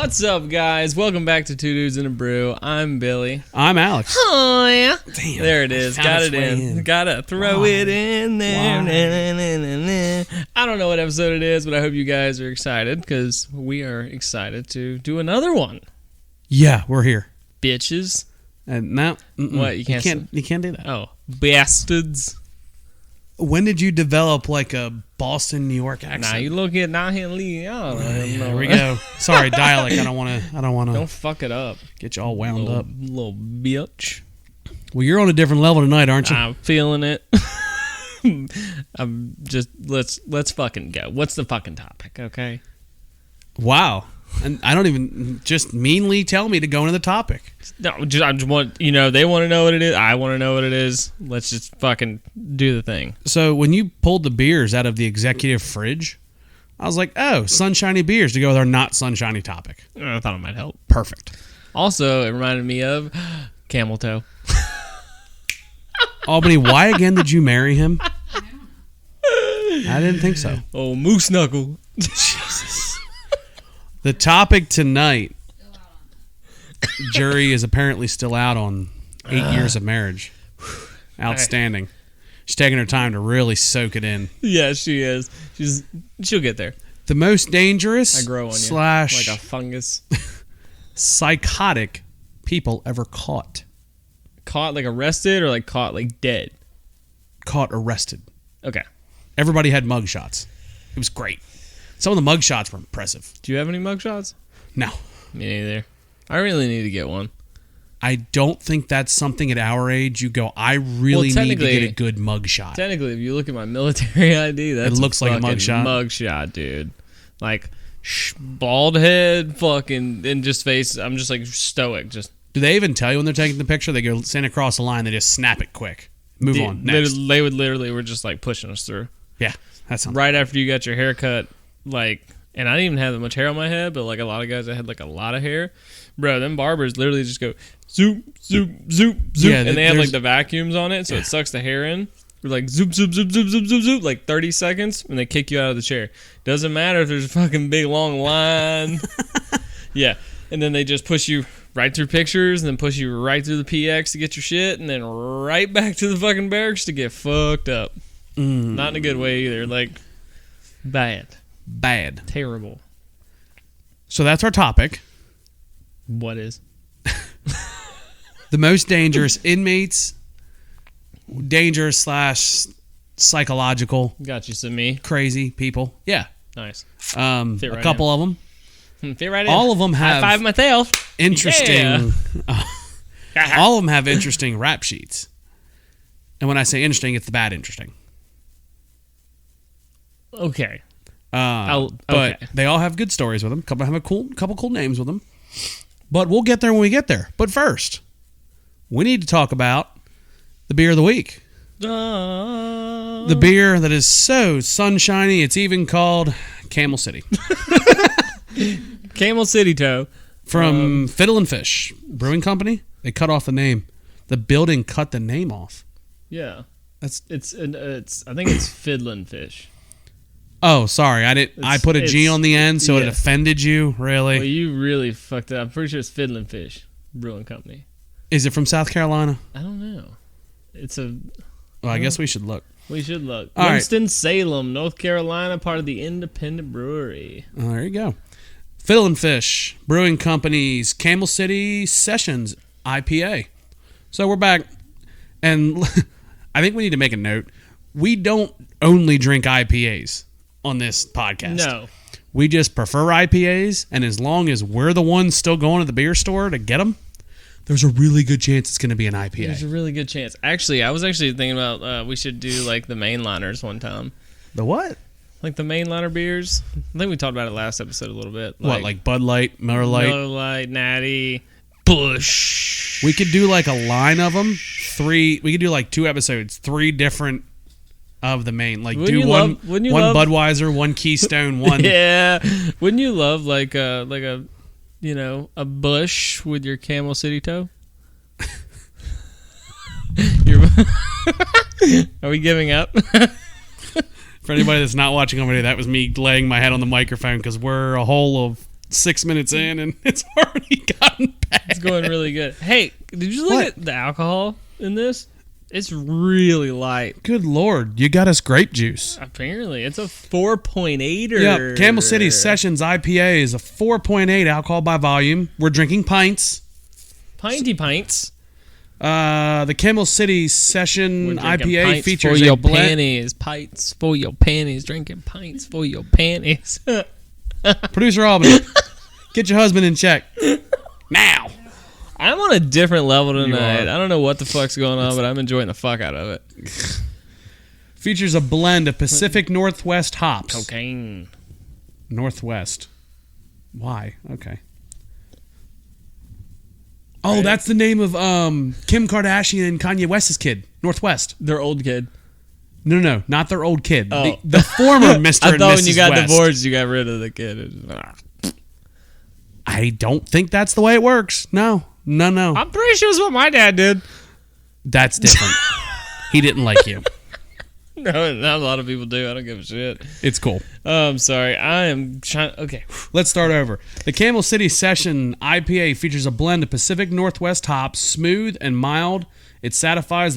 What's up, guys? Welcome back to Two Dudes and a Brew. I'm Billy. I'm Alex. Oh, yeah. Damn. There it is. Got it in. Gotta throw it in there. I don't know what episode it is, but I hope you guys are excited because we are excited to do another one. Yeah, we're here. Bitches. No. What? You can't do that. Oh, bastards. When did you develop like a Boston, New York accent? Now you look at now here, Lee. Oh, There we go. Sorry, dialect. I don't want to. Don't fuck it up. Get you all wound up. Little bitch. Well, you're on a different level tonight, aren't you? I'm feeling it. I'm just let's fucking go. What's the fucking topic? Okay. Wow. And I don't even just meanly tell me to go into the topic. No, I just want they want to know what it is. I want to know what it is. Let's just fucking do the thing. So when you pulled the beers out of the executive fridge, I was like, oh, sunshiny beers to go with our not sunshiny topic. I thought it might help. Perfect. Also, it reminded me of Camel Toe. Albany, why again did you marry him? I didn't think so. Oh, Moose Knuckle. Jesus. The topic tonight, jury is apparently still out on 8 years of marriage. Outstanding. She's taking her time to really soak it in. Yeah, she is. She'll get there. The most dangerous I grow on you like a fungus. psychotic people ever caught. Caught like arrested or like caught like dead? Caught arrested. Okay. Everybody had mugshots. It was great. Some of the mugshots were impressive. Do you have any mugshots? No. Me neither. I really need to get one. I don't think that's something at our age you go, I really need to get a good mugshot. Technically, if you look at my military ID, it looks like a mugshot. Mugshot, dude. Like, bald head, fucking, and just face. I'm just like stoic. Just. Do they even tell you when they're taking the picture? They go stand across the line. They just snap it quick. Move on. Next. They would literally were just like pushing us through. Yeah, that sounds right after you got your haircut. Like, and I didn't even have that much hair on my head, but like a lot of guys that had like a lot of hair, bro, them barbers literally just go zoop, zoop, zoop, zoop, yeah, and they have like the vacuums on it, so it sucks the hair in. We're like zoop, zoop, zoop, zoop, zoop, zoop, zoop, like 30 seconds, and they kick you out of the chair. Doesn't matter if there's a fucking big long line. Yeah, and then they just push you right through pictures, and then push you right through the PX to get your shit, and then right back to the fucking barracks to get fucked up. Not in a good way either. Like, bad. Terrible. So that's our topic. What is? The most dangerous inmates, dangerous / psychological. Got you some me. Crazy people. Yeah. Nice. A couple of them. Fit right in. All of them have high five myself. Interesting. Yeah. All of them have interesting rap sheets. And when I say interesting, it's the bad interesting. Okay. But they all have good stories with them. Couple have a couple cool names with them. But we'll get there when we get there. But first, we need to talk about the beer of the week. The beer that is so sunshiny, it's even called Camel City. Camel City Toe. From Fiddlin Brewing Company. They cut off the name. The building cut the name off. Yeah. I think it's Fiddlin Fish. Oh, sorry. I put a G on the end, so it offended you, really? Well, you really fucked it up. I'm pretty sure it's Fiddlin Fish Brewing Company. Is it from South Carolina? I don't know. Well, I guess we should look. We should look. All Winston-Salem, North Carolina, part of the Independent Brewery. Oh, there you go. Fiddlin Brewing Company's Camel City Sessions IPA. So we're back, and I think we need to make a note. We don't only drink IPAs on this podcast. No. We just prefer IPAs, and as long as we're the ones still going to the beer store to get them, there's a really good chance it's going to be an IPA. There's a really good chance. Actually, I was thinking about we should do like the mainliners one time. The what? Like the mainliner beers. I think we talked about it last episode a little bit. Like Bud Light, Miller Lite? Miller Lite, Natty, Busch. We could do like a line of them. We could do like 2 episodes, 3 different of the main. Like one Budweiser, one Keystone, one. Yeah. Wouldn't you love like a Busch with your Camel City Toe? Are we giving up? For anybody that's not watching on video, that was me laying my head on the microphone because we're a whole of 6 minutes in, and it's already gotten bad. It's going really good. Hey, did you look at the alcohol in this? It's really light. Good Lord. You got us grape juice. Apparently. It's a 4.8er. Yeah, Camel City Sessions IPA is a 4.8 alcohol by volume. We're drinking pints. Pinty pints. The Camel City Session IPA features for your a blend. panties. Pints for your panties. Drinking pints for your panties. Producer Albany, get your husband in check. Now. I'm on a different level tonight. I don't know what the fuck's going on, but I'm enjoying the fuck out of it. Features a blend of Pacific Northwest hops. Cocaine. Northwest. Why? Okay. Oh, that's the name of Kim Kardashian and Kanye West's kid. Northwest. Their old kid. No, not their old kid. Oh. The former Mr. and Mrs. I thought when you got West. divorced, you got rid of the kid. I don't think that's the way it works. No. I'm pretty sure it's what my dad did. That's different. He didn't like you. No, not a lot of people do. I don't give a shit. It's cool. I'm sorry. I am trying. Okay. Let's start over. The Camel City Session IPA features a blend of Pacific Northwest hops, smooth and mild. It satisfies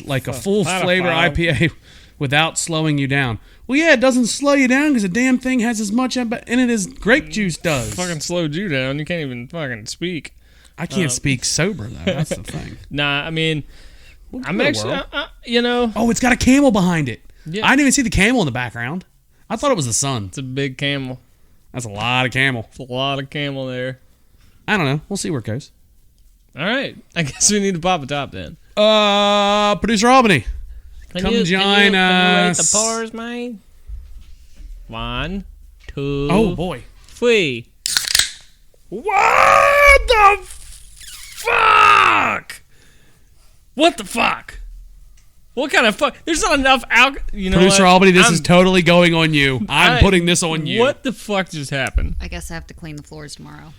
like a full flavor IPA without slowing you down. Well, yeah, it doesn't slow you down because the damn thing has as much in it as grape juice does. Fucking slowed you down. You can't even fucking speak. I can't speak sober, though. That's the thing. Nah, I mean, I'm actually, you know. Oh, it's got a camel behind it. Yeah. I didn't even see the camel in the background. I thought it was the sun. It's a big camel. That's a lot of camel. It's a lot of camel there. I don't know. We'll see where it goes. All right. I guess we need to pop a top then. Producer Albany. Can you rate the pours, man? 1, 2. Oh, boy. 3. What the fuck? What the fuck? What kind of fuck? There's not enough alcohol. You know, Producer Albany, this is totally going on you. I'm putting this on you. What the fuck just happened? I guess I have to clean the floors tomorrow.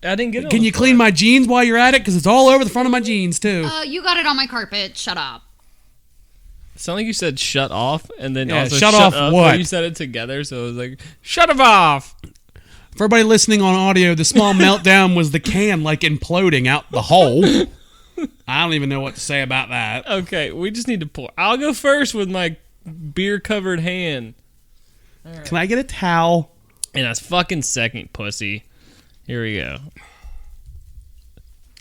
I didn't get it. Can you clean my jeans while you're at it? Because it's all over the front of my jeans, too. You got it on my carpet. Shut up. It sounded like you said shut off, and then Yeah, also shut off up, what? You said it together, so it was like, shut it off. For everybody listening on audio, the small meltdown was the can, like, imploding out the hole. I don't even know what to say about that. Okay, we just need to pour. I'll go first with my beer-covered hand. Right. Can I get a towel? And that's fucking second, pussy. Here we go.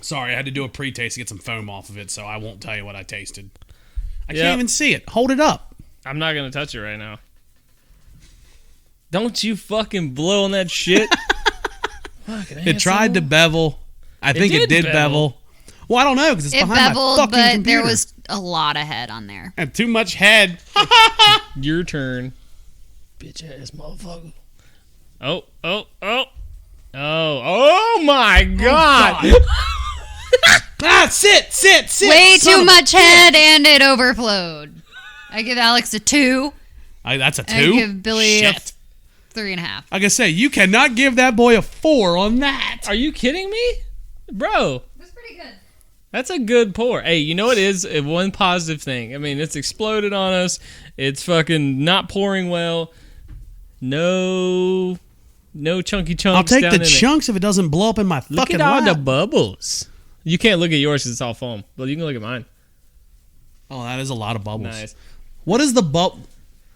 Sorry, I had to do a pre-taste to get some foam off of it, so I won't tell you what I tasted. I can't even see it. Hold it up. I'm not going to touch it right now. Don't you fucking blow on that shit. It tried to bevel. I think it did bevel. Well, I don't know because it's behind beveled, my fucking but computer. there was a lot of head on there. And too much head. Your turn. Bitch ass motherfucker. Oh my god. Sit. Way too much head and it overflowed. I give Alex a 2. That's a 2? I give Billy a Shit. 3.5. Like I say, you cannot give that boy a 4 on that. Are you kidding me? Bro. That's pretty good. That's a good pour. Hey, you know what it is? One positive thing. I mean, it's exploded on us. It's fucking not pouring well. No chunky chunks. I'll take down the in chunks if it doesn't blow up in my Look fucking at all lap. the bubbles. You can't look at yours because it's all foam. But you can look at mine. Oh, that is a lot of bubbles. Nice. What is the bubble?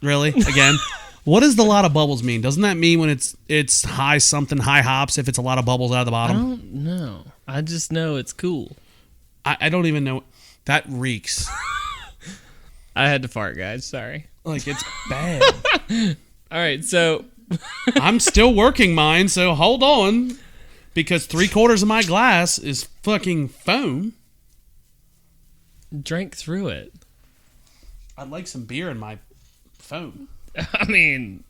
Really? Again? What does the lot of bubbles mean? Doesn't that mean when it's high something, high hops, if it's a lot of bubbles out of the I bottom? don't know. I just know it's cool. I don't even know. That reeks. I had to fart, guys. Sorry. Like, it's bad. All right, so I'm still working mine, so hold on. Because 3/4 of my glass is fucking foam. drink through it. I'd like some beer in my foam. I mean,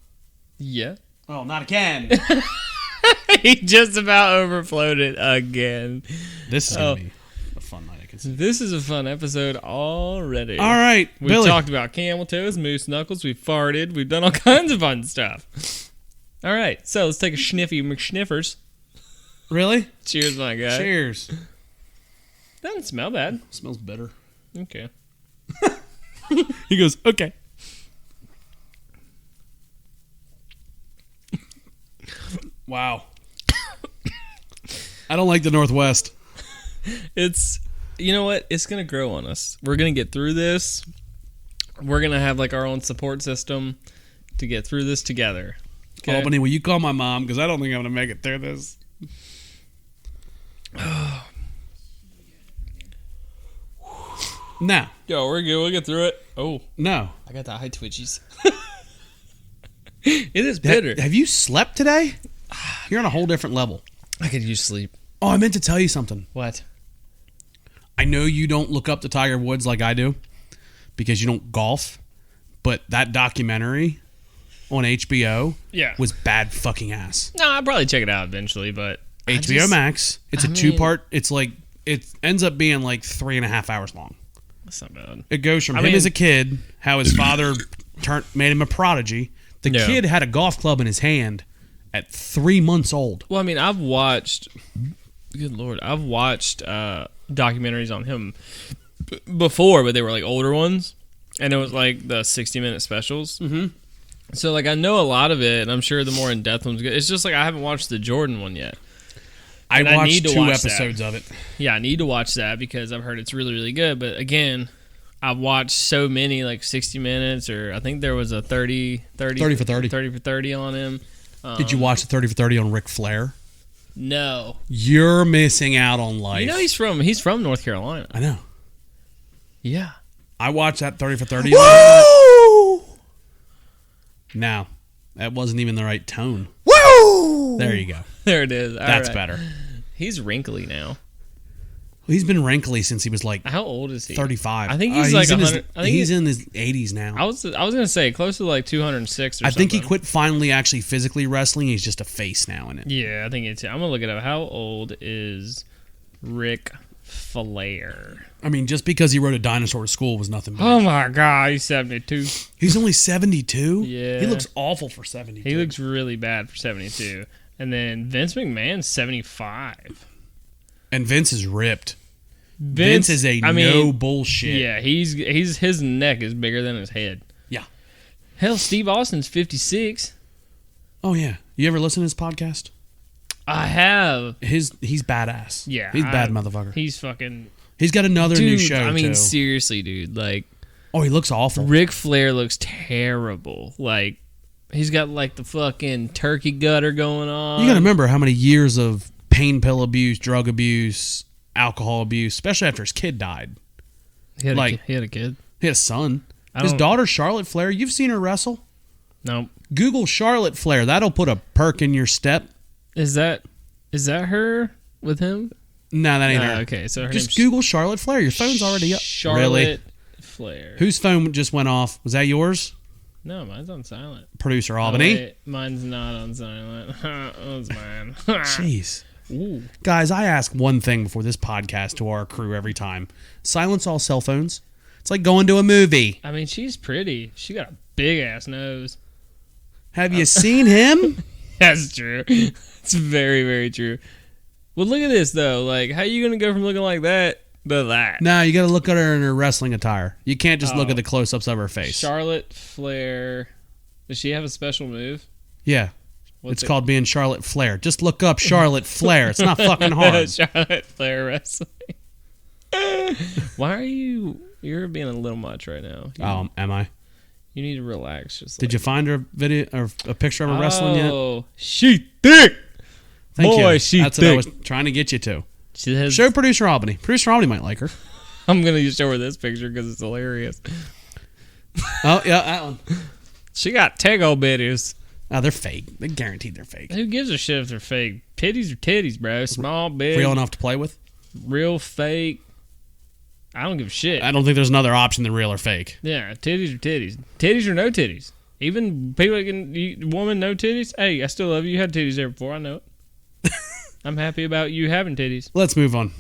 yeah. Oh, not again. He just about overflowed it again. This is going to be a fun night, I can see. This is a fun episode already. All right, We've Billy. talked about camel toes, moose knuckles. We've farted. We've done all kinds of fun stuff. All right, so let's take a sniffy McSniffers. Really? Cheers, my guy. Cheers. Doesn't smell bad. Smells better. Okay. He goes, okay. Wow. I don't like the Northwest. It's, you know what? It's going to grow on us. We're going to get through this. We're going to have like our own support system to get through this together. Okay? Albany, will you call my mom? Because I don't think I'm going to make it through this. No. Yo, we're good. We'll get through it. Oh. No. I got the high twitchies. It is bitter. Have you slept today? You're on a whole different level. I could use sleep. Oh, I meant to tell you something. What? I know you don't look up to Tiger Woods like I do because you don't golf, but that documentary on HBO was bad fucking ass. No, I'll probably check it out eventually, but HBO Max. It's a two-part. It's like it ends up being like 3.5 hours long. That's not bad. It goes from him as a kid, how his father made him a prodigy. The kid had a golf club in his hand at 3 months old. Well, I mean, I've watched. Good Lord, I've watched documentaries on him before, but they were like older ones, and it was like the 60-minute specials. Mm-hmm. So like I know a lot of it, and I'm sure the more in-depth one's good. It's just like I haven't watched the Jordan one yet. I watched 2 episodes of it. Yeah, I need to watch that because I've heard it's really, really good. But again, I've watched so many like 60 minutes, or I think there was a 30 for 30 on him. Did you watch the 30 for 30 on Ric Flair? No. You're missing out on life. You know he's from North Carolina. I know. Yeah. I watched that 30 for 30. Woo! No, that wasn't even the right tone. Woo! There you go. There it is. That's better. He's wrinkly now. He's been wrinkly since he was like how old is he? 35. I think he's like 100. He's in his 80s now. I was gonna say close to like 206 or something. I think he quit finally actually physically wrestling. He's just a face now in it. Yeah, I think it's. I'm gonna look it up. How old is Ric Flair? I mean, just because he rode a dinosaur to school was nothing. Oh my God, he's 72. He's only 72. Yeah, he looks awful for 72. He looks really bad for 72. And then Vince McMahon's 75. And Vince is ripped. Vince is no bullshit. Yeah, his neck is bigger than his head. Yeah. Hell, Steve Austin's 56. Oh yeah. You ever listen to his podcast? I have. He's badass. Yeah. He's a bad motherfucker. He's fucking. He's got another new show. I mean, too. seriously, dude. Like. Oh, he looks awful. Ric Flair looks terrible. Like, he's got like the fucking turkey gutter going on. You got to remember how many years of pain pill abuse, drug abuse, alcohol abuse, especially after his kid died. He had a kid. He had a son. His daughter, Charlotte Flair. You've seen her wrestle? No. Google Charlotte Flair. That'll put a perk in your step. Is that her with him? No, that ain't her. Okay, so her just Google Charlotte Flair. Your phone's already up. Charlotte Flair. Whose phone just went off? Was that yours? No, mine's on silent. Producer Albany. Oh, wait, mine's not on silent. Oh, it's mine. Jeez. Ooh. Guys, I ask one thing before this podcast to our crew every time. Silence all cell phones. It's like going to a movie. I mean, she's pretty. She got a big-ass nose. Have you seen him? That's true. It's very, very true. Well, look at this, though. Like, how are you going to go from looking like that to that? No, you got to look at her in her wrestling attire. You can't just look at the close-ups of her face. Charlotte Flair. Does she have a special move? Yeah. It's called being Charlotte Flair. Just look up Charlotte Flair. It's not fucking hard. Charlotte Flair wrestling. Why are you... You're being a little much right now. Am I? You need to relax. Did you find her video or a picture of her wrestling yet? Oh, she thick. Thank Boy, you. she That's thick. what I was trying to get you to. She has, show Producer Albany. Producer Albany might like her. I'm going to show her this picture because it's hilarious. Oh, yeah, that one. She got Tego bitties. Oh, they're fake. They guaranteed they're fake. Who gives a shit if they're fake? Titties are titties, bro. Small, big. Real enough to play with? Real, fake. I don't give a shit. I don't think there's another option than real or fake. Yeah, titties are titties. Titties or no titties. Even people that can, woman, no titties. Hey, I still love you. You had titties there before. I know it. I'm happy about you having titties. Let's move on.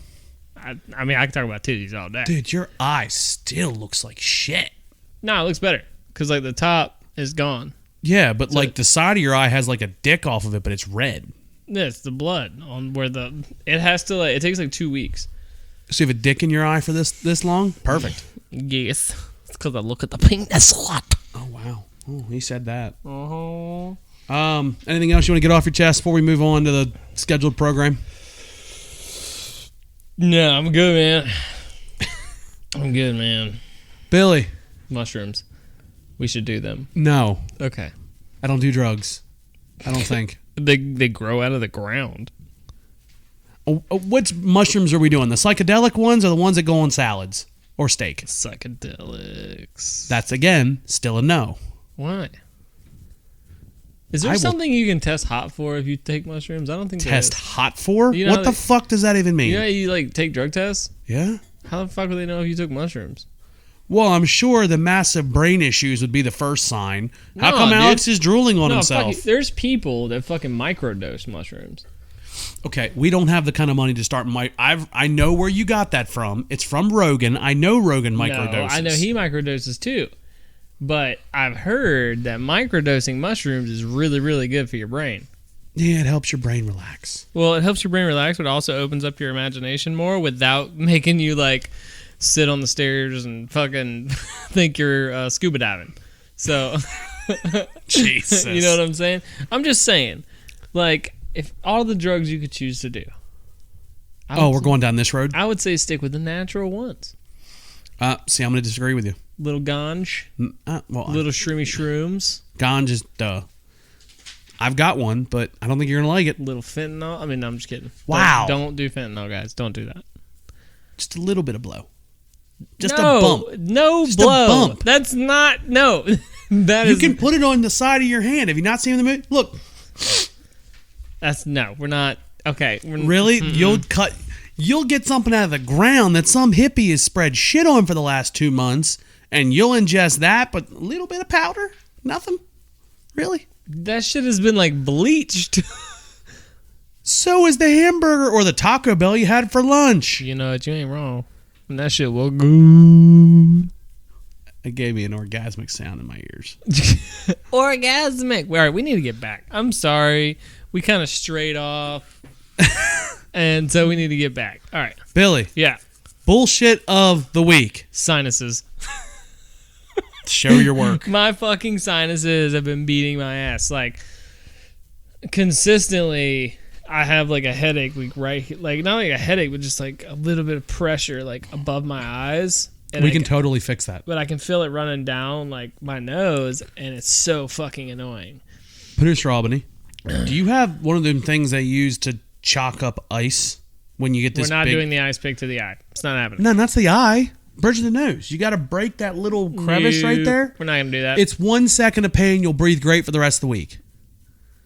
I mean, I can talk about titties all day. Dude, your eye still looks like shit. No, it looks better. Because, like, the top is gone. Yeah, but, so, like, the side of your eye has, like, a dick off of it, but it's red. Yeah, it's the blood on where the... It has to, like... It takes, like, 2 weeks. So you have a dick in your eye for this long? Perfect. Yes. It's because I look at the penis a lot. Oh, wow. Oh, he said that. Uh-huh. Anything else you want to get off your chest before we move on to the scheduled program? No, I'm good, man. I'm good, man. Billy. Mushrooms. We should do them. No. Okay. I don't do drugs. I don't think. They grow out of the ground. Which mushrooms are we doing? The psychedelic ones or the ones that go on salads or steak? Psychedelics. That's, again, still a no. Why? Is there something you can test hot for if you take mushrooms? I don't think test hot for? You know what the fuck does that even mean? You know you like take drug tests? Yeah. How the fuck would they know if you took mushrooms? Well, I'm sure the massive brain issues would be the first sign. How come Alex is drooling on himself? There's people that fucking microdose mushrooms. Okay, we don't have the kind of money to start. I know where you got that from. It's from Rogan. I know Rogan microdoses. No, I know he microdoses too. But I've heard that microdosing mushrooms is really, really good for your brain. Yeah, it helps your brain relax. Well, it helps your brain relax, but it also opens up your imagination more without making you, like, sit on the stairs and fucking think you're scuba diving. So, Jesus. You know what I'm saying? I'm just saying, like, if all the drugs you could choose to do. We're going down this road? I would say stick with the natural ones. See, I'm going to disagree with you. Little ganj. Little shroomy shrooms. Ganj is duh. I've got one, but I don't think you're going to like it. Little fentanyl. I mean, no, I'm just kidding. Wow. Don't do fentanyl, guys. Don't do that. Just a little bit of blow. Just a bump. No just blow. A bump. That's not. No. You can put it on the side of your hand. Have you not seen the movie? Look. We're not. Okay. Really? Mm-mm. You'll get something out of the ground that some hippie has spread shit on for the last 2 months, and you'll ingest that, but a little bit of powder? Nothing? Really? That shit has been, like, bleached. So is the hamburger or the Taco Bell you had for lunch. You know what? You ain't wrong. And that shit will good. It gave me an orgasmic sound in my ears. Orgasmic. All right, we need to get back. I'm sorry. We kind of strayed off. And so we need to get back. All right. Billy. Yeah. Bullshit of the week. Sinuses. Show your work. My fucking sinuses have been beating my ass. Like, consistently, I have, like, a headache. Like, not like a headache, but just, like, a little bit of pressure, like, above my eyes. And we can totally fix that. But I can feel it running down, like, my nose, and it's so fucking annoying. Producer Albany, do you have one of them things they use to chalk up ice when you get this? We're not doing the ice pick to the eye. It's not happening. No, that's the eye. Bridge of the nose. You got to break that little crevice right there. We're not going to do that. It's 1 second of pain. You'll breathe great for the rest of the week.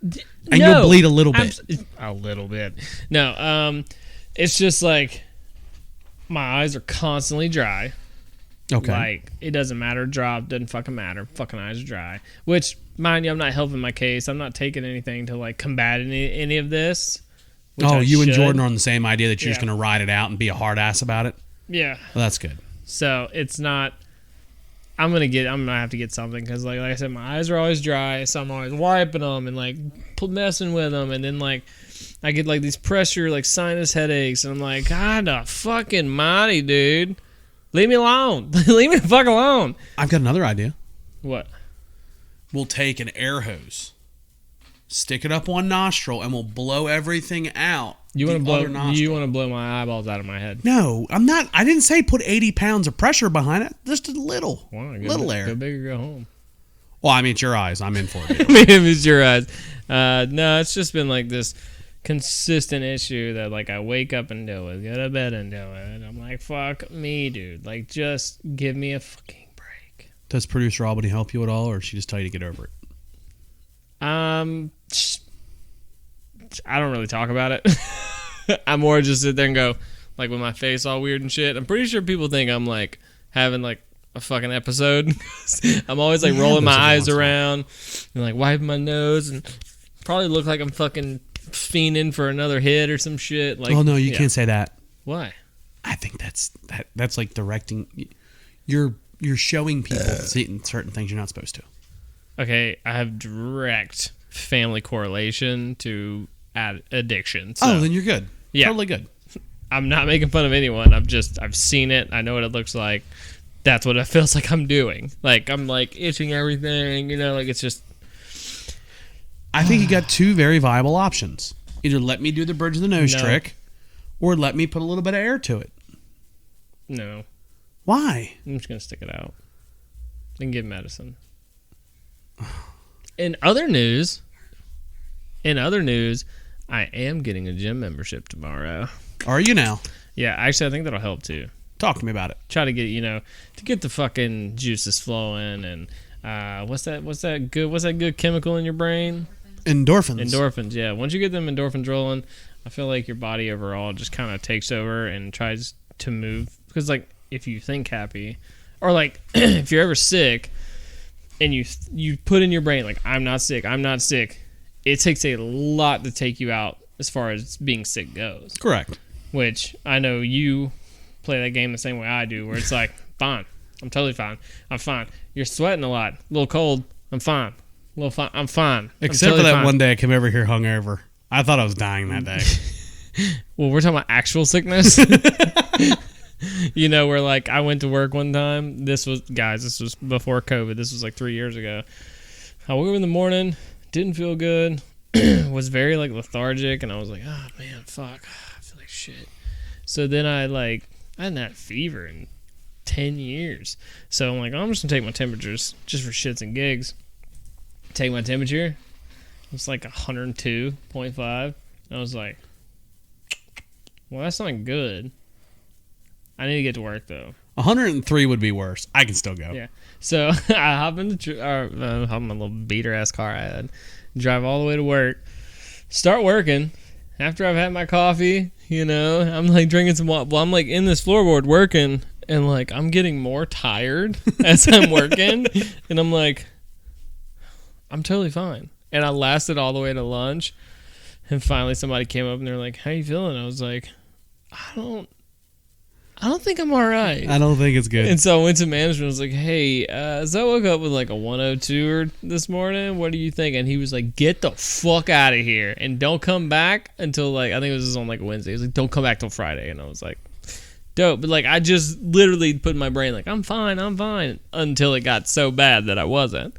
And you'll bleed a little bit. A little bit. No, it's just like my eyes are constantly dry. Okay. Like, it doesn't matter. Drop. Doesn't fucking matter. Fucking eyes are dry. Which, mind you, I'm not helping my case. I'm not taking anything to, like, combat any of this. You and Jordan are on the same idea that you're just going to ride it out and be a hard ass about it? Yeah. Well, that's good. So, it's not... I'm gonna have to get something because, like I said, my eyes are always dry, so I'm always wiping them and, like, messing with them, and then, like, I get, like, these pressure, like, sinus headaches, and I'm like, God the fucking mighty, dude. Leave me alone. Leave me the fuck alone. I've got another idea. What? We'll take an air hose, stick it up one nostril, and we'll blow everything out. You want to blow my eyeballs out of my head? No, I'm not. I didn't say put 80 pounds of pressure behind it. Just a little, little air. Go big or go home. Well, I mean, it's your eyes. I'm in for it. It's your eyes. No, it's just been like this consistent issue that, like, I wake up and do it, go to bed and do it. I'm like, fuck me, dude. Like, just give me a fucking break. Does producer Albany help you at all, or does she just tell you to get over it? I don't really talk about it. I more just sit there and go, like, with my face all weird and shit. I'm pretty sure people think I'm, like, having, like, a fucking episode. I'm always, like, rolling my eyes around and, like, wiping my nose and probably look like I'm fucking fiending for another hit or some shit. Like, oh, no, you can't say that. Why? I think that's like directing. You're showing people certain things you're not supposed to. Okay, I have direct family correlation to addiction. So. Oh, then you're good. Yeah. Totally good. I'm not making fun of anyone. I've seen it. I know what it looks like. That's what it feels like I'm doing. Like, I'm, like, itching everything, you know, like, it's just... I think you got two very viable options. Either let me do the bridge of the nose trick, or let me put a little bit of air to it. No. Why? I'm just going to stick it out and get medicine. In other news, I am getting a gym membership tomorrow. Are you now? Yeah, actually, I think that'll help too. Talk to me about it. Try to get to get the fucking juices flowing and what's that good chemical in your brain? Endorphins. Yeah. Once you get them endorphins rolling, I feel like your body overall just kind of takes over and tries to move. Because like if you think happy, or like if you're ever sick, and you put in your brain like I'm not sick, it takes a lot to take you out as far as being sick goes. Correct. Which I know you play that game the same way I do, where it's like, fine, I'm totally fine. I'm fine. You're sweating a lot, a little cold. I'm fine. I'm fine. Except for that one day I came over here hungover. I thought I was dying that day. Well, we're talking about actual sickness. Where like I went to work one time. This was before COVID. This was like 3 years ago. I woke up in the morning, didn't feel good, was very like lethargic, and I was like, oh man, fuck, I feel like shit. So then I hadn't had a fever in 10 years. So I'm like, I'm just gonna take my temperatures just for shits and gigs. Take my temperature. It's like 102.5. I was like, well, that's not good. I need to get to work though. 103 would be worse. I can still go. Yeah. So I hop in hop in my little beater ass car I had, drive all the way to work, start working. After I've had my coffee, I'm like drinking some water. Well, I'm like in this floorboard working, and like I'm getting more tired as I'm working, and I'm like, I'm totally fine. And I lasted all the way to lunch, and finally somebody came up and they're like, "How you feeling?" I was like, I don't think I'm all right. I don't think it's good. And so I went to management. I was like, hey, so I woke up with like a 102 this morning. What do you think? And he was like, get the fuck out of here. And don't come back until like, I think it was on like a Wednesday. He was like, don't come back till Friday. And I was like, dope. But like, I just literally put in my brain like, I'm fine. Until it got so bad that I wasn't.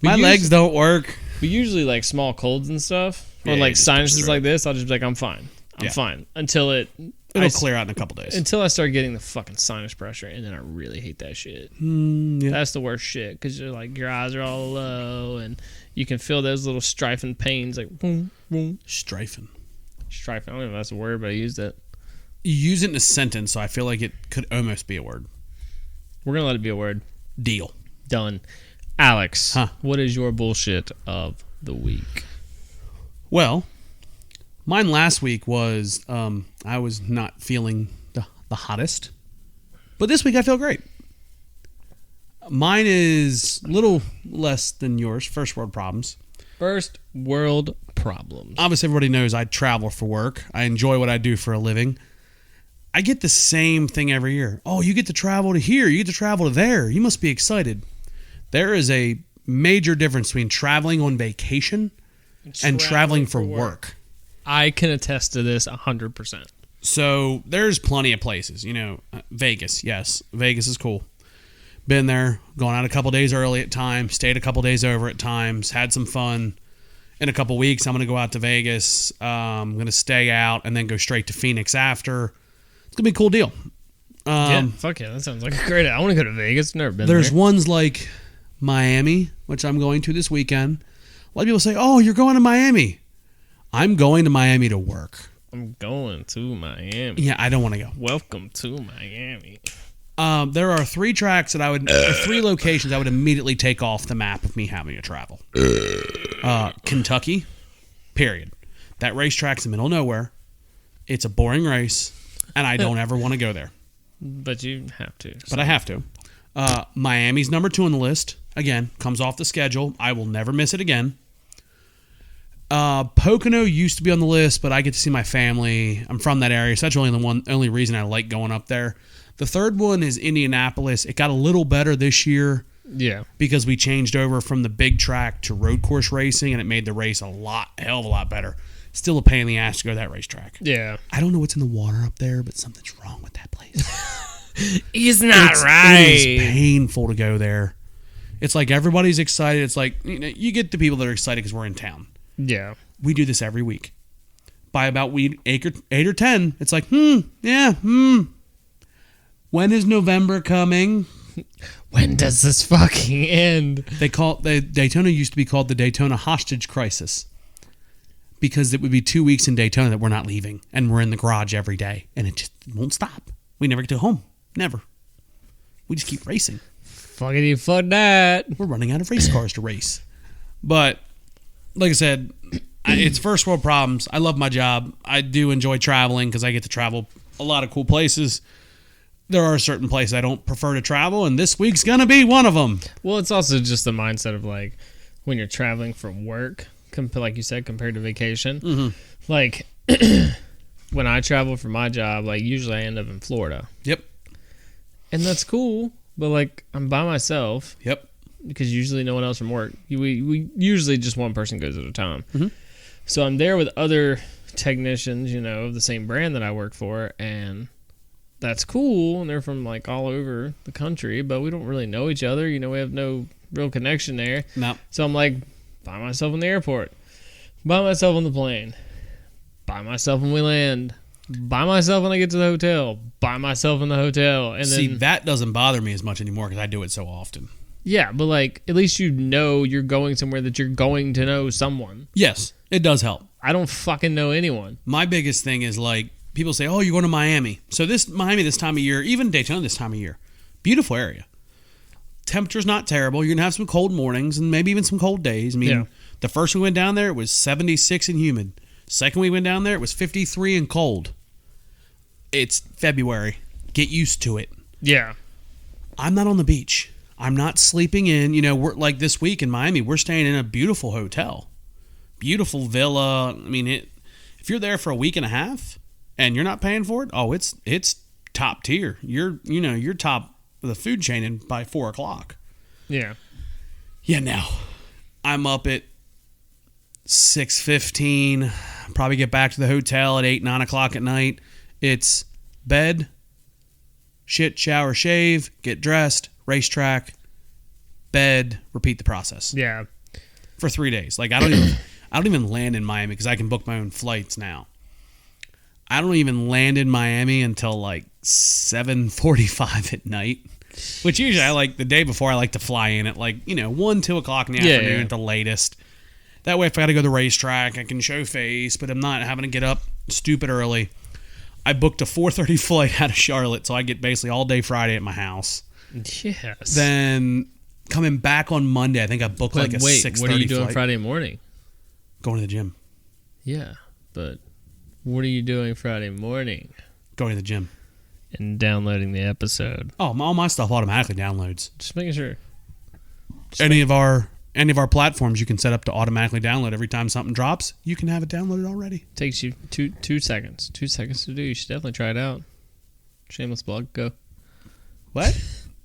My legs don't work. But usually like small colds and stuff, or like sinuses like this, I'll just be like, I'm fine. I'm fine. Until it'll clear out in a couple days. Until I start getting the fucking sinus pressure, and then I really hate that shit. Yeah. That's the worst shit, because you're like, your eyes are all low, and you can feel those little strifing pains, like boom, boom. Strifing. I don't know if that's a word, but I used it. You use it in a sentence, so I feel like it could almost be a word. We're gonna let it be a word. Deal. Done. Alex, what is your bullshit of the week? Well, mine last week was I was not feeling the hottest, but this week I feel great. Mine is a little less than yours. First world problems. Obviously, everybody knows I travel for work. I enjoy what I do for a living. I get the same thing every year. Oh, you get to travel to here. You get to travel to there. You must be excited. There is a major difference between traveling on vacation and traveling for work. I can attest to this 100%. So there's plenty of places, Vegas. Yes, Vegas is cool. Been there, gone out a couple days early at times, stayed a couple days over at times, had some fun. In a couple weeks, I'm going to go out to Vegas. I'm going to stay out and then go straight to Phoenix after. It's going to be a cool deal. Fuck yeah, that sounds like a great. I want to go to Vegas. Never been there. There's ones like Miami, which I'm going to this weekend. A lot of people say, "Oh, you're going to Miami." I'm going to Miami to work. I'm going to Miami. Yeah, I don't want to go. Welcome to Miami. There are three locations I would immediately take off the map of me having to travel. Kentucky, period. That racetrack's in the middle of nowhere. It's a boring race, and I don't ever want to go there. But you have to. But I have to. Miami's number 2 on the list. Again, comes off the schedule. I will never miss it again. Pocono used to be on the list, but I get to see my family. I'm from that area, so that's really the only reason I like going up there. The third one is Indianapolis. It got a little better this year. Yeah. Because we changed over from the big track to road course racing, and it made the race hell of a lot better. Still a pain in the ass to go to that racetrack. Yeah. I don't know what's in the water up there, but something's wrong with that place. It's not right. It is painful to go there. It's like everybody's excited. It's like, you get the people that are excited because we're in town. Yeah. We do this every week. By about week 8 or 10, it's like, when is November coming? When does this fucking end? Daytona used to be called the Daytona hostage crisis because it would be 2 weeks in Daytona that we're not leaving and we're in the garage every day and it just won't stop. We never get to home. Never. We just keep racing. Fuckity fuck that. We're running out of race cars to race. But like I said, it's first world problems. I love my job. I do enjoy traveling because I get to travel a lot of cool places. There are certain places I don't prefer to travel, and this week's going to be one of them. Well, it's also just the mindset of, like, when you're traveling for work, like you said, compared to vacation. Mm-hmm. Like, when I travel for my job, like, usually I end up in Florida. Yep. And that's cool, but, like, I'm by myself. Yep. Because usually no one else from work. We usually just one person goes at a time. Mm-hmm. So I'm there with other technicians, of the same brand that I work for, and that's cool, and they're from like all over the country, but we don't really know each other. We have no real connection there. No. So I'm like by myself in the airport, by myself on the plane, by myself when we land, by myself when I get to the hotel, by myself in the hotel. And see, then, that doesn't bother me as much anymore because I do it so often. Yeah, but like at least you're going somewhere that you're going to know someone. Yes, it does help. I don't fucking know anyone. My biggest thing is like, people say, oh, you're going to Miami. So Miami this time of year, even Daytona this time of year, beautiful area. Temperature's not terrible. You're going to have some cold mornings and maybe even some cold days. I mean, The first we went down there, it was 76 and humid. Second we went down there, it was 53 and cold. It's February. Get used to it. Yeah. I'm not on the beach. I'm not sleeping in. We're like this week in Miami, we're staying in a beautiful hotel. Beautiful villa. I mean, if you're there for a week and a half, and you're not paying for it, it's top tier. You're top of the food chain by 4 o'clock. Yeah. Yeah, now I'm up at 6:15. Probably get back to the hotel at 8, 9 o'clock at night. It's bed, shit, shower, shave, get dressed, racetrack, bed, repeat the process. Yeah. For 3 days. Like I don't even land in Miami because I can book my own flights now. I don't even land in Miami until like 7:45 at night, which usually I like the day before. I like to fly in at like 1, 2 o'clock in the afternoon at the latest. That way, if I got to go to the racetrack, I can show face, but I'm not having to get up stupid early. I booked a 4:30 flight out of Charlotte, so I get basically all day Friday at my house. Yes. Then coming back on Monday, I think I booked like a 6:30 flight. What are you doing Friday morning? Going to the gym. Yeah, but what are you doing Friday morning? Going to the gym. And downloading the episode. Oh, all my stuff automatically downloads. Just making sure. Any of our platforms you can set up to automatically download every time something drops. You can have it downloaded already. Takes you two seconds. 2 seconds to do. You should definitely try it out. Shameless plug. Go. What?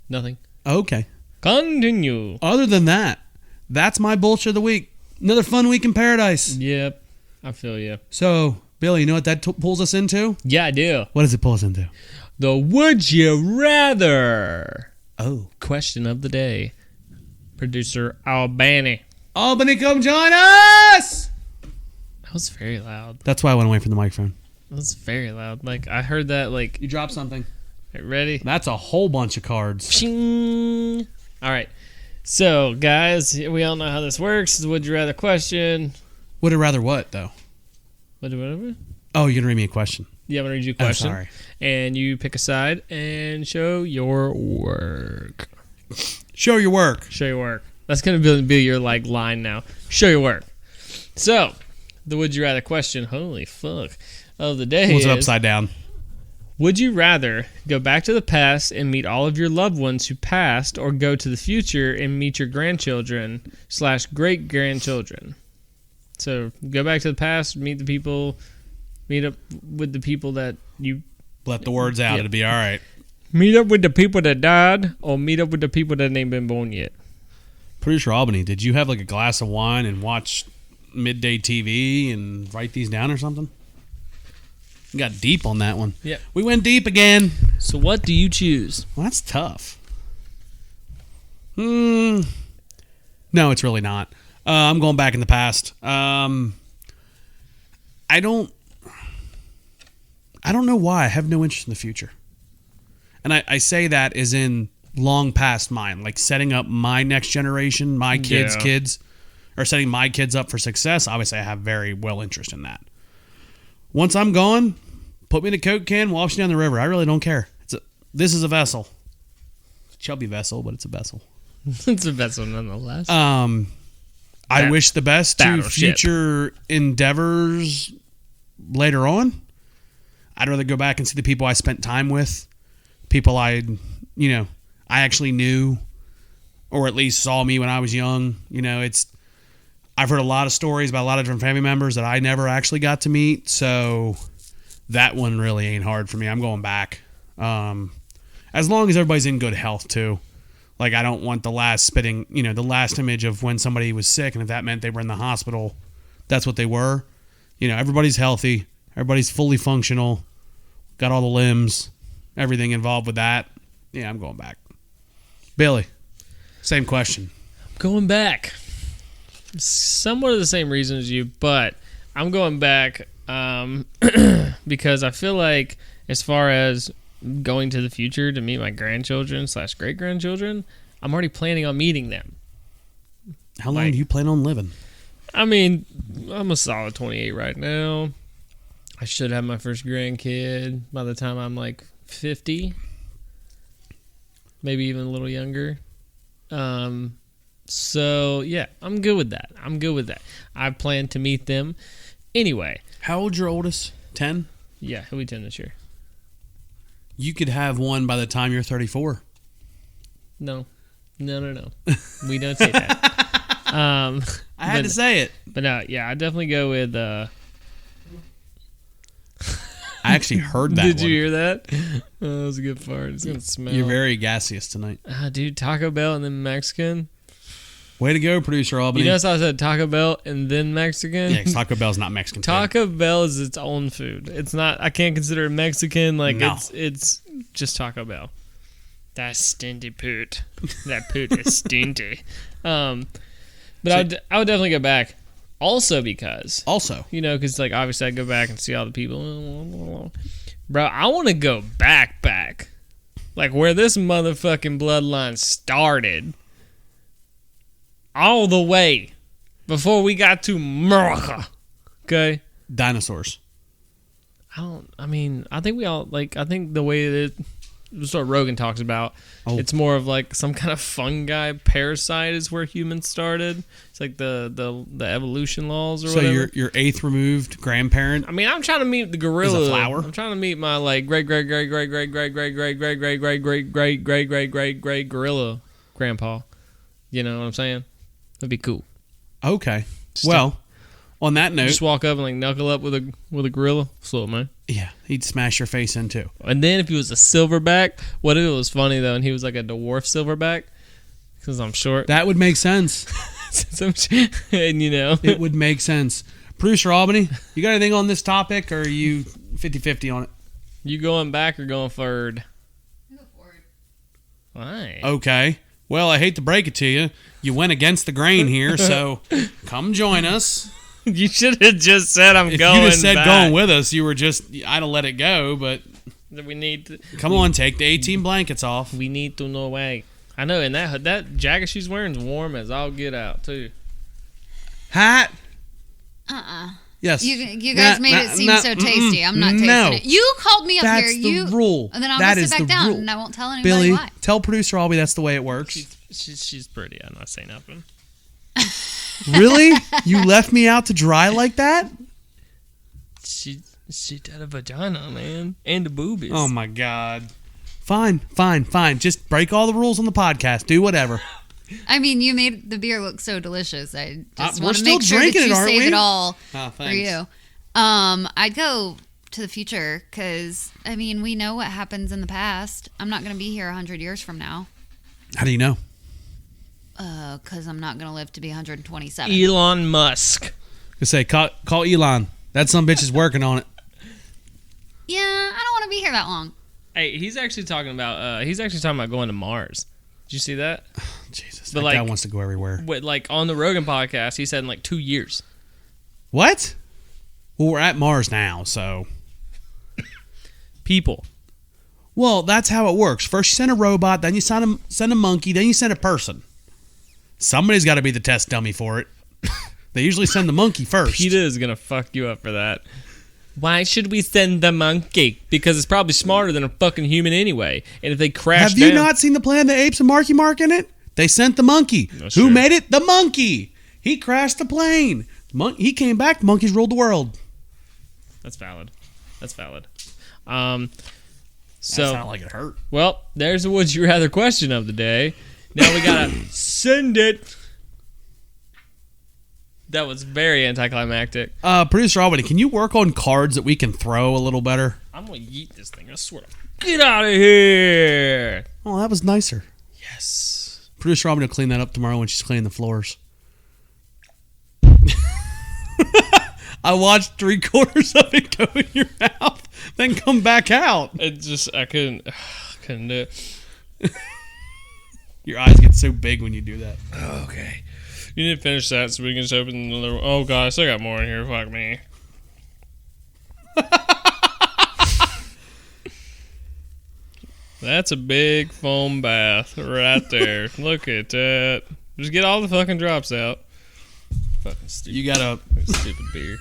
Nothing. Okay. Continue. Other than that, that's my bullshit of the week. Another fun week in paradise. Yep. I feel you. So, Billy, you know what that pulls us into? Yeah, I do. What does it pull us into? The would you rather question of the day. Producer Albany. Albany, come join us! That was very loud. That's why I went away from the microphone. That was very loud. Like, I heard that, like... You dropped something. Right, ready? That's a whole bunch of cards. Shing. All right. So, guys, we all know how this works. It's a would you rather question. Would it rather what, though? Whatever. Oh, you're going to read me a question. Yeah, I'm going to read you a question. I'm sorry. And you pick a side and show your work. Show your work. Show your work. That's going to be your like line now. Show your work. So, the would you rather question, holy fuck, of the day Was it is, upside down? would you rather go back to the past and meet all of your loved ones who passed, or go to the future and meet your grandchildren / great grandchildren? So, go back to the past, meet up with the people that you... Let the words out. Yep. It'll be all right. Meet up with the people that died, or meet up with the people that ain't been born yet. Producer Albany, did you have like a glass of wine and watch midday TV and write these down or something? You got deep on that one. Yeah. We went deep again. So what do you choose? Well, that's tough. No, it's really not. I'm going back in the past. I don't know why. I have no interest in the future. And I say that as in long past mine, like setting up my next generation, my kids' kids, or setting my kids up for success. Obviously, I have very well interest in that. Once I'm gone, put me in a Coke can, wash me down the river. I really don't care. This is a vessel. Chubby vessel, but it's a vessel. It's a vessel nonetheless. I wish the best to future endeavors later on. I'd rather go back and see the people I spent time with, people I actually knew, or at least saw me when I was young. I've heard a lot of stories about a lot of different family members that I never actually got to meet, so that one really ain't hard for me. I'm going back. As long as everybody's in good health, too. Like, I don't want the last image of when somebody was sick, and if that meant they were in the hospital, that's what they were. Everybody's healthy. Everybody's fully functional. Got all the limbs. Everything involved with that. Yeah, I'm going back. Billy, same question. I'm going back. Somewhat of the same reason as you, but I'm going back because I feel like as far as going to the future to meet my grandchildren / great-grandchildren, I'm already planning on meeting them. How long do you plan on living? I mean, I'm a solid 28 right now. I should have my first grandkid by the time I'm like 50. Maybe even a little younger. So, yeah, I'm good with that. I plan to meet them anyway. How old's your oldest? 10? Yeah, he'll be 10 this year. You could have one by the time you're 34. No. We don't say that. I had to say it. But no, yeah, I definitely go with... I actually heard that Did one. you hear that? Oh, that was a good part. It's going to smell. You're very gaseous tonight. Dude, Taco Bell and then Mexican. Way to go, Producer Albany. You notice how I said Taco Bell and then Mexican? Yeah, 'cause Taco Bell's not Mexican. Taco Bell is its own food. It's not. I can't consider it Mexican. Like no. It's just Taco Bell. That stinty poot. That poot is stinty. But I would definitely go back. Also because. Because like obviously I go back and see all the people. Bro, I want to go back. Like where this motherfucking bloodline started. All the way before we got to America. Okay? Dinosaurs. I think we all, like, I think the way that that's what Rogan talks about, it's more of like some kind of fungi parasite is where humans started. It's like the evolution laws or whatever. So your eighth removed grandparent? I mean, I'm trying to meet the gorilla. Is a flower? I'm trying to meet my, like, great gorilla grandpa. You know what I'm saying? That'd be cool. Okay. Well, on that note, just walk up and like knuckle up with a gorilla. Slow man. Yeah, he'd smash your face in too. And then if he was a silverback, what if it was funny though, and he was like a dwarf silverback, because I'm short. That would make sense. And it would make sense. Producer Albany, you got anything on this topic, or are you 50-50 on it? You going back or going forward? Go forward. Why? Okay. Well, I hate to break it to you. You went against the grain here, so come join us. You should have just said I'm going back. If you just said going with us, you were just, I'd have let it go, but we need to, come on, take the 18 blankets off. We need to know why. I know, and that jacket she's wearing is warm as all get out, too. Hat? Yes. You guys made it seem so tasty. I'm not tasting it. You called me up here. That's the rule. And then I'll sit back down and I won't tell anybody Billy, why. Tell Producer Albany that's the way it works. She's pretty. I'm not saying nothing. Really? You left me out to dry like that? She got a vagina, man. And the boobies. Oh, my God. Fine. Just break all the rules on the podcast. Do whatever. I mean, you made the beer look so delicious. I just we're want to still make sure that drinking you it, aren't save we? it all Oh, for you. I'd go to the future because, I mean, we know what happens in the past. I'm not going to be here 100 years from now. How do you know? Because I'm not going to live to be 127. Elon Musk. I say, call Elon. That some bitch is working on it. Yeah, I don't want to be here that long. Hey, he's actually talking about going to Mars. Did you see that? Jesus, But that guy wants to go everywhere. Like on the Rogan podcast, he said in like 2 years. What? Well, we're at Mars now, so. People. Well, that's how it works. First you send a robot, then you send a monkey, then you send a person. Somebody's got to be the test dummy for it. They usually send the monkey first. PETA is going to fuck you up for that. Why should we send the monkey? Because it's probably smarter than a fucking human anyway. And if they crash Have you not seen the Planet of the Apes and Marky Mark in it? They sent the monkey. That's Who true. made it? The monkey. He crashed the plane. He came back. The monkeys ruled the world. That's valid. So, That's not like it hurt. well, there's the Would You Rather question of the day. Now we gotta send it. That was very anticlimactic. Producer Albany, can you work on cards that we can throw a little better? I'm gonna yeet this thing. I swear. Get out of here. Oh, that was nicer. Yes. Producer Albany will clean that up tomorrow when she's cleaning the floors. I watched 3/4 of it go in your mouth, then come back out. I couldn't do it. Your eyes get so big when you do that. Okay. You need to finish that so we can just open another one. Oh, God, I still got more in here. Fuck me. That's a big foam bath right there. Look at that. Just get all the fucking drops out. Fucking stupid. You gotta. Stupid beer.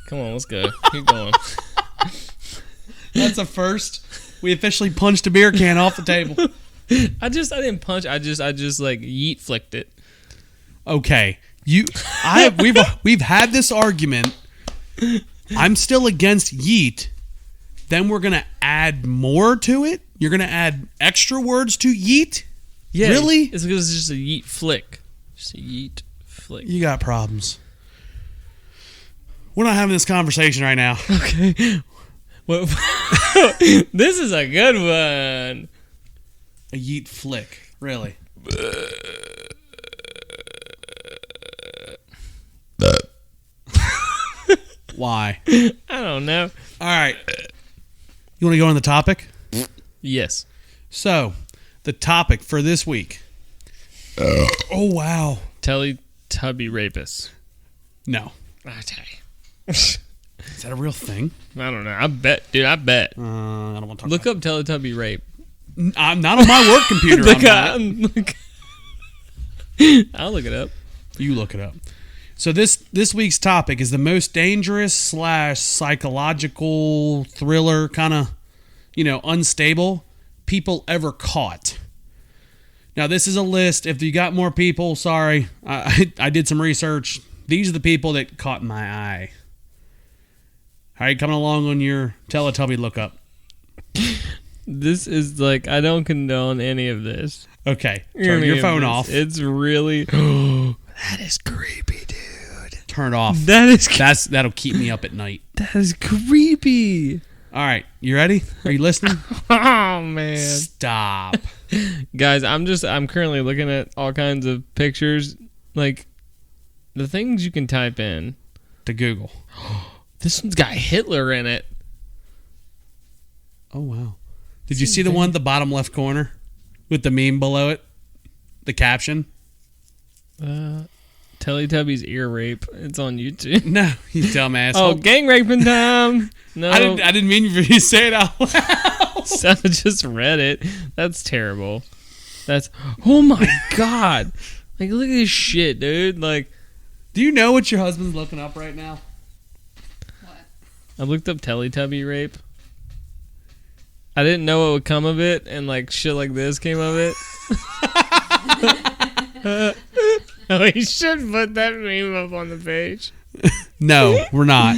Come on, let's go. Keep going. That's a first. We officially punched a beer can off the table. I didn't punch. I just like yeet flicked it. Okay, we've had this argument. I'm still against yeet. Then we're gonna add more to it. You're gonna add extra words to yeet. Yeah, really? It's because it's just a yeet flick. Just a yeet flick. You got problems. We're not having this conversation right now. Okay. Well, this is a good one. A yeet flick, really? Why? I don't know. All right. You want to go on the topic? Yes. So, the topic for this week. Oh, wow. Teletubby rapists. No. Okay. Is that a real thing? I don't know. I bet, dude. I bet. I don't want to talk Look up Teletubby rape. I'm not on my work computer. I'll look it up. You look it up. So this week's topic is the most dangerous / psychological thriller, kind of, unstable people ever caught. Now, this is a list. If you got more people, sorry. I did some research. These are the people that caught my eye. How are you coming along on your Teletubby lookup? This is like, I don't condone any of this. Okay. Turn your phone off. It's really... that is creepy, dude. Turn it off. That'll keep me up at night. That is creepy. All right. You ready? Are you listening? Oh, man. Stop. Guys, I'm currently looking at all kinds of pictures. Like, the things you can type in. To Google. This one's got Hitler in it. Oh, wow. Did you see the one at the bottom left corner? With the meme below it? The caption? Teletubby's ear rape. It's on YouTube. No, you dumb asshole. Oh, gang raping time. No. I didn't mean for you to say it out loud. I just read it. That's terrible. Oh my God. Like, look at this shit, dude. Like, do you know what your husband's looking up right now? What? I looked up Teletubby rape. I didn't know what would come of it, and like shit like this came of it. We should put that meme up on the page. No, we're not.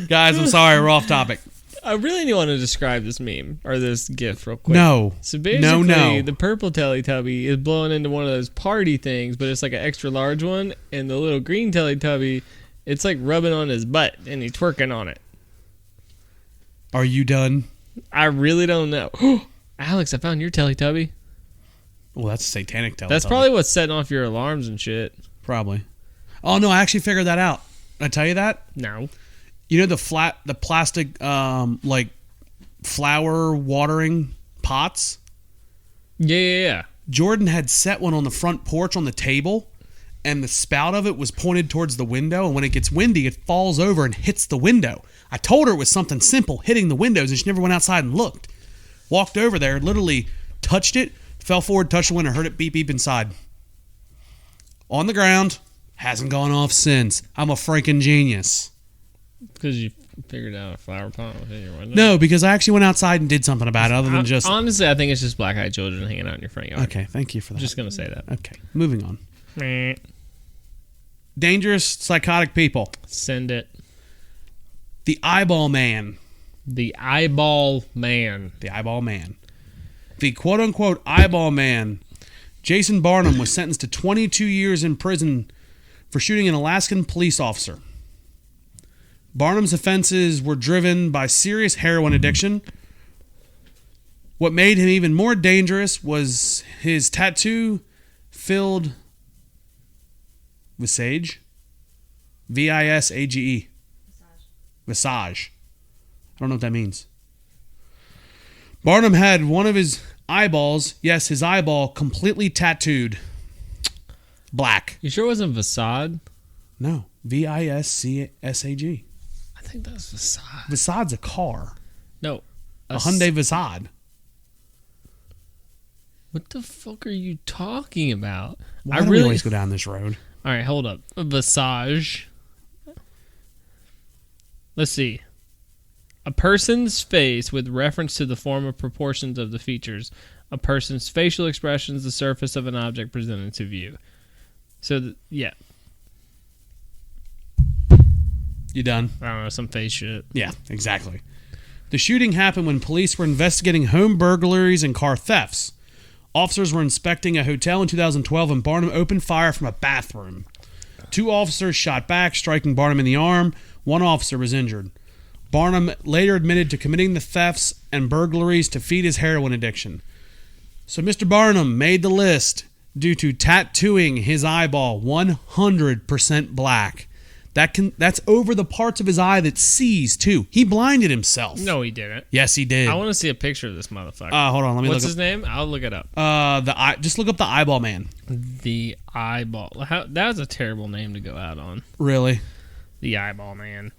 Guys, I'm sorry, we're off topic. I really want to describe this meme or this GIF real quick. No. So basically, No. the purple Teletubby is blowing into one of those party things, but it's like an extra large one, and the little green Teletubby, it's like rubbing on his butt, and he's twerking on it. Are you done? I really don't know. Alex, I found your Teletubby. Well, that's a satanic Teletubby. That's probably what's setting off your alarms and shit. Probably. Oh, no, I actually figured that out. Did I tell you that? No. You know the plastic, like, flower watering pots? Yeah. Jordan had set one on the front porch on the table, and the spout of it was pointed towards the window, and when it gets windy, it falls over and hits the window. I told her it was something simple, hitting the windows, and she never went outside and looked. Walked over there, literally touched it, fell forward, touched the window, heard it beep beep inside. On the ground, hasn't gone off since. I'm a freaking genius. Because you figured out a flower pot within your window? No, because I actually went outside and did something about it other than just... Honestly, I think it's just black-eyed children hanging out in your front yard. Okay, thank you for that. I'm just going to say that. Okay, moving on. Meh. Dangerous, psychotic people. Send it. The Eyeball Man. The Eyeball Man. The Eyeball Man. The quote-unquote Eyeball Man. Jason Barnum was sentenced to 22 years in prison for shooting an Alaskan police officer. Barnum's offenses were driven by serious heroin addiction. What made him even more dangerous was his tattoo-filled visage. V-I-S-A-G-E. Visage. I don't know what that means. Barnum had one of his eyeballs, yes, his eyeball, completely tattooed. Black. You sure it wasn't Vasad? No. V-I-S-C-S-A-G. I think that's Vasad. Visade's a car. No. A Hyundai Visade. What the fuck are you talking about? Why do we always go down this road? All right, hold up. A visage. Let's see. A person's face with reference to the form or proportions of the features. A person's facial expressions, the surface of an object presented to view. So, yeah. You done? I don't know, some face shit. Yeah, exactly. The shooting happened when police were investigating home burglaries and car thefts. Officers were inspecting a hotel in 2012 and Barnum opened fire from a bathroom. 2 officers shot back, striking Barnum in the arm. 1 officer was injured. Barnum later admitted to committing the thefts and burglaries to feed his heroin addiction. So Mr. Barnum made the list due to tattooing his eyeball 100% black. That's over the parts of his eye that sees, too. He blinded himself. No, he didn't. Yes, he did. I want to see a picture of this motherfucker. Hold on, let me What's look his name? I'll look it up. Just look up the Eyeball Man. The Eyeball. That's a terrible name to go out on. Really? The Eyeball Man.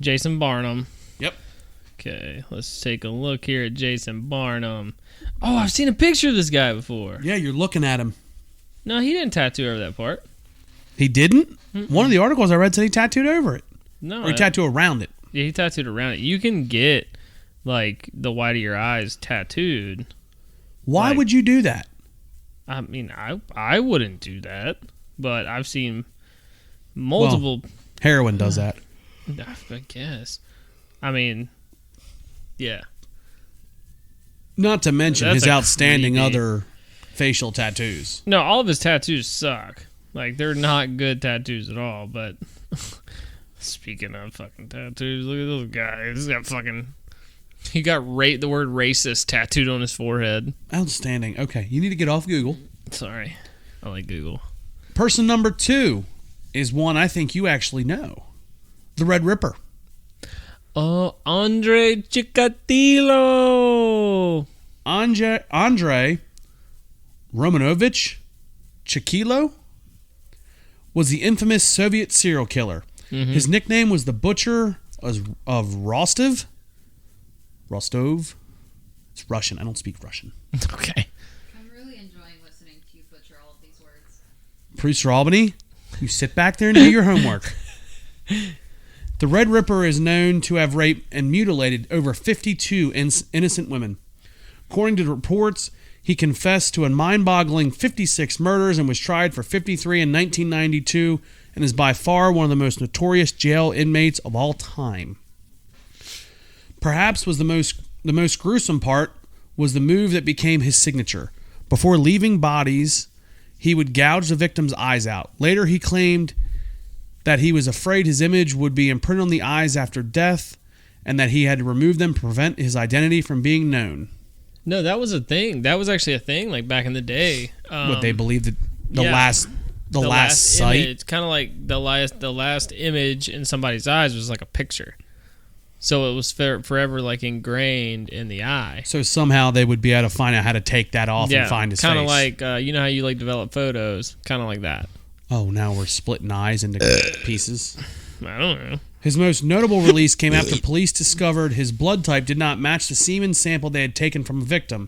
Jason Barnum. Yep. Okay, let's take a look here at Jason Barnum. Oh, I've seen a picture of this guy before. Yeah, you're looking at him. No, he didn't tattoo over that part. He didn't? Mm-mm. One of the articles I read said he tattooed over it. No. Or he tattooed around it. Yeah, he tattooed around it. You can get, like, the white of your eyes tattooed. Why would you do that? I mean, I wouldn't do that, but I've seen multiple... Well, heroin does that. I guess. I mean, yeah. Not to mention That's his outstanding creepy. other facial tattoos. No, all of his tattoos suck. Like, they're not good tattoos at all, but... Speaking of fucking tattoos, look at those guys. He's got fucking... He got the word racist tattooed on his forehead. Outstanding. Okay, you need to get off Google. Sorry. I like Google. Person number 2 is one I think you actually know. The Red Ripper. Oh, Andre Chikatilo. Andre Romanovich Chikilo was the infamous Soviet serial killer. Mm-hmm. His nickname was the Butcher of Rostov. Rostov. It's Russian. I don't speak Russian. Okay. I'm really enjoying listening to you butcher all of these words. Priest Albany, you sit back there and do your homework. The Red Ripper is known to have raped and mutilated over 52 innocent women. According to the reports, he confessed to a mind-boggling 56 murders and was tried for 53 in 1992 and is by far one of the most notorious jail inmates of all time. Perhaps was the most gruesome part was the move that became his signature. Before leaving bodies, he would gouge the victim's eyes out. Later, he claimed that he was afraid his image would be imprinted on the eyes after death and that he had to remove them to prevent his identity from being known. No, that was a thing. That was actually a thing, like back in the day. What they believed that the last sight. It's kind of like the last image in somebody's eyes was like a picture. So it was forever like ingrained in the eye. So somehow they would be able to find out how to take that off and find his face. Kind of like, you know how you like develop photos? Kind of like that. Oh, now we're splitting eyes into pieces. I don't know. His most notable release came after police discovered his blood type did not match the semen sample they had taken from a victim.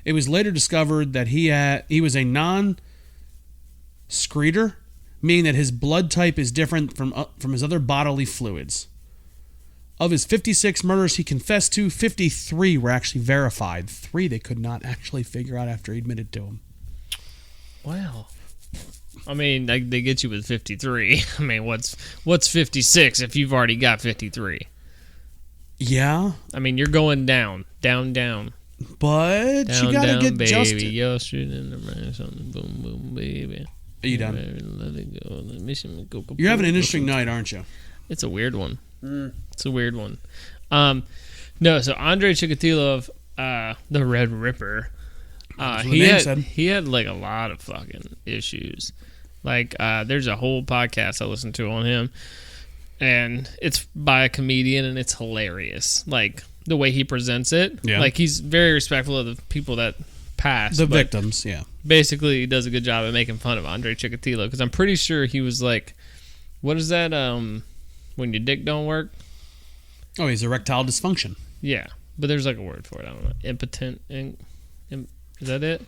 It was later discovered that he was a non-excreter, meaning that his blood type is different from his other bodily fluids. Of his 56 murders he confessed to, 53 were actually verified. 3 they could not actually figure out after he admitted to them. Wow. I mean, they get you with 53. I mean, what's 56 if you've already got 53? Yeah. I mean, you're going down. But down, you gotta get baby. justice. Yo, shooting in the brain, something, boom, boom, baby. Are you done? Let it go. Let me go. You're having an interesting night, aren't you? It's a weird one. It's a weird one. No, so Andrei Chikatilo, the Red Ripper, he had like a lot of fucking issues. Like, there's a whole podcast I listened to on him, and it's by a comedian, and it's hilarious. Like, the way he presents it. Yeah. Like, he's very respectful of the people that passed. The victims, yeah. Basically, he does a good job at making fun of Andrei Chikatilo, because I'm pretty sure he was like, what is that, when your dick don't work? Oh, he's erectile dysfunction. Yeah, but there's like a word for it. I don't know. Impotent. Is that it?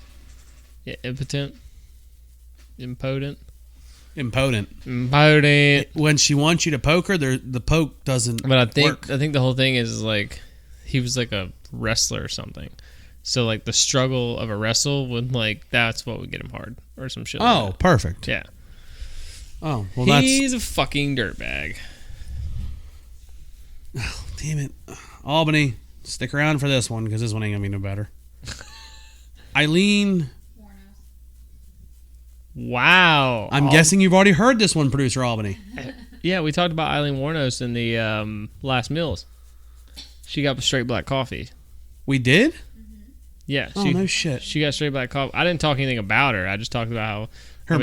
Yeah, impotent. Impotent. When she wants you to poke her, the poke doesn't But I think work. I think the whole thing is like he was like a wrestler or something. So like the struggle of a wrestle would like that's what would get him hard or some shit. Oh, like that. perfect. Yeah. Oh, well, He's a fucking dirtbag. Oh, damn it. Albany, stick around for this one because this one ain't gonna be no better. Eileen. Wow. I'm guessing you've already heard this one, Producer Albany. Yeah, we talked about Eileen Warnos in the last meals. She got straight black coffee. We did? Yeah. Oh, no shit. She got straight black coffee. I didn't talk anything about her. I just talked about how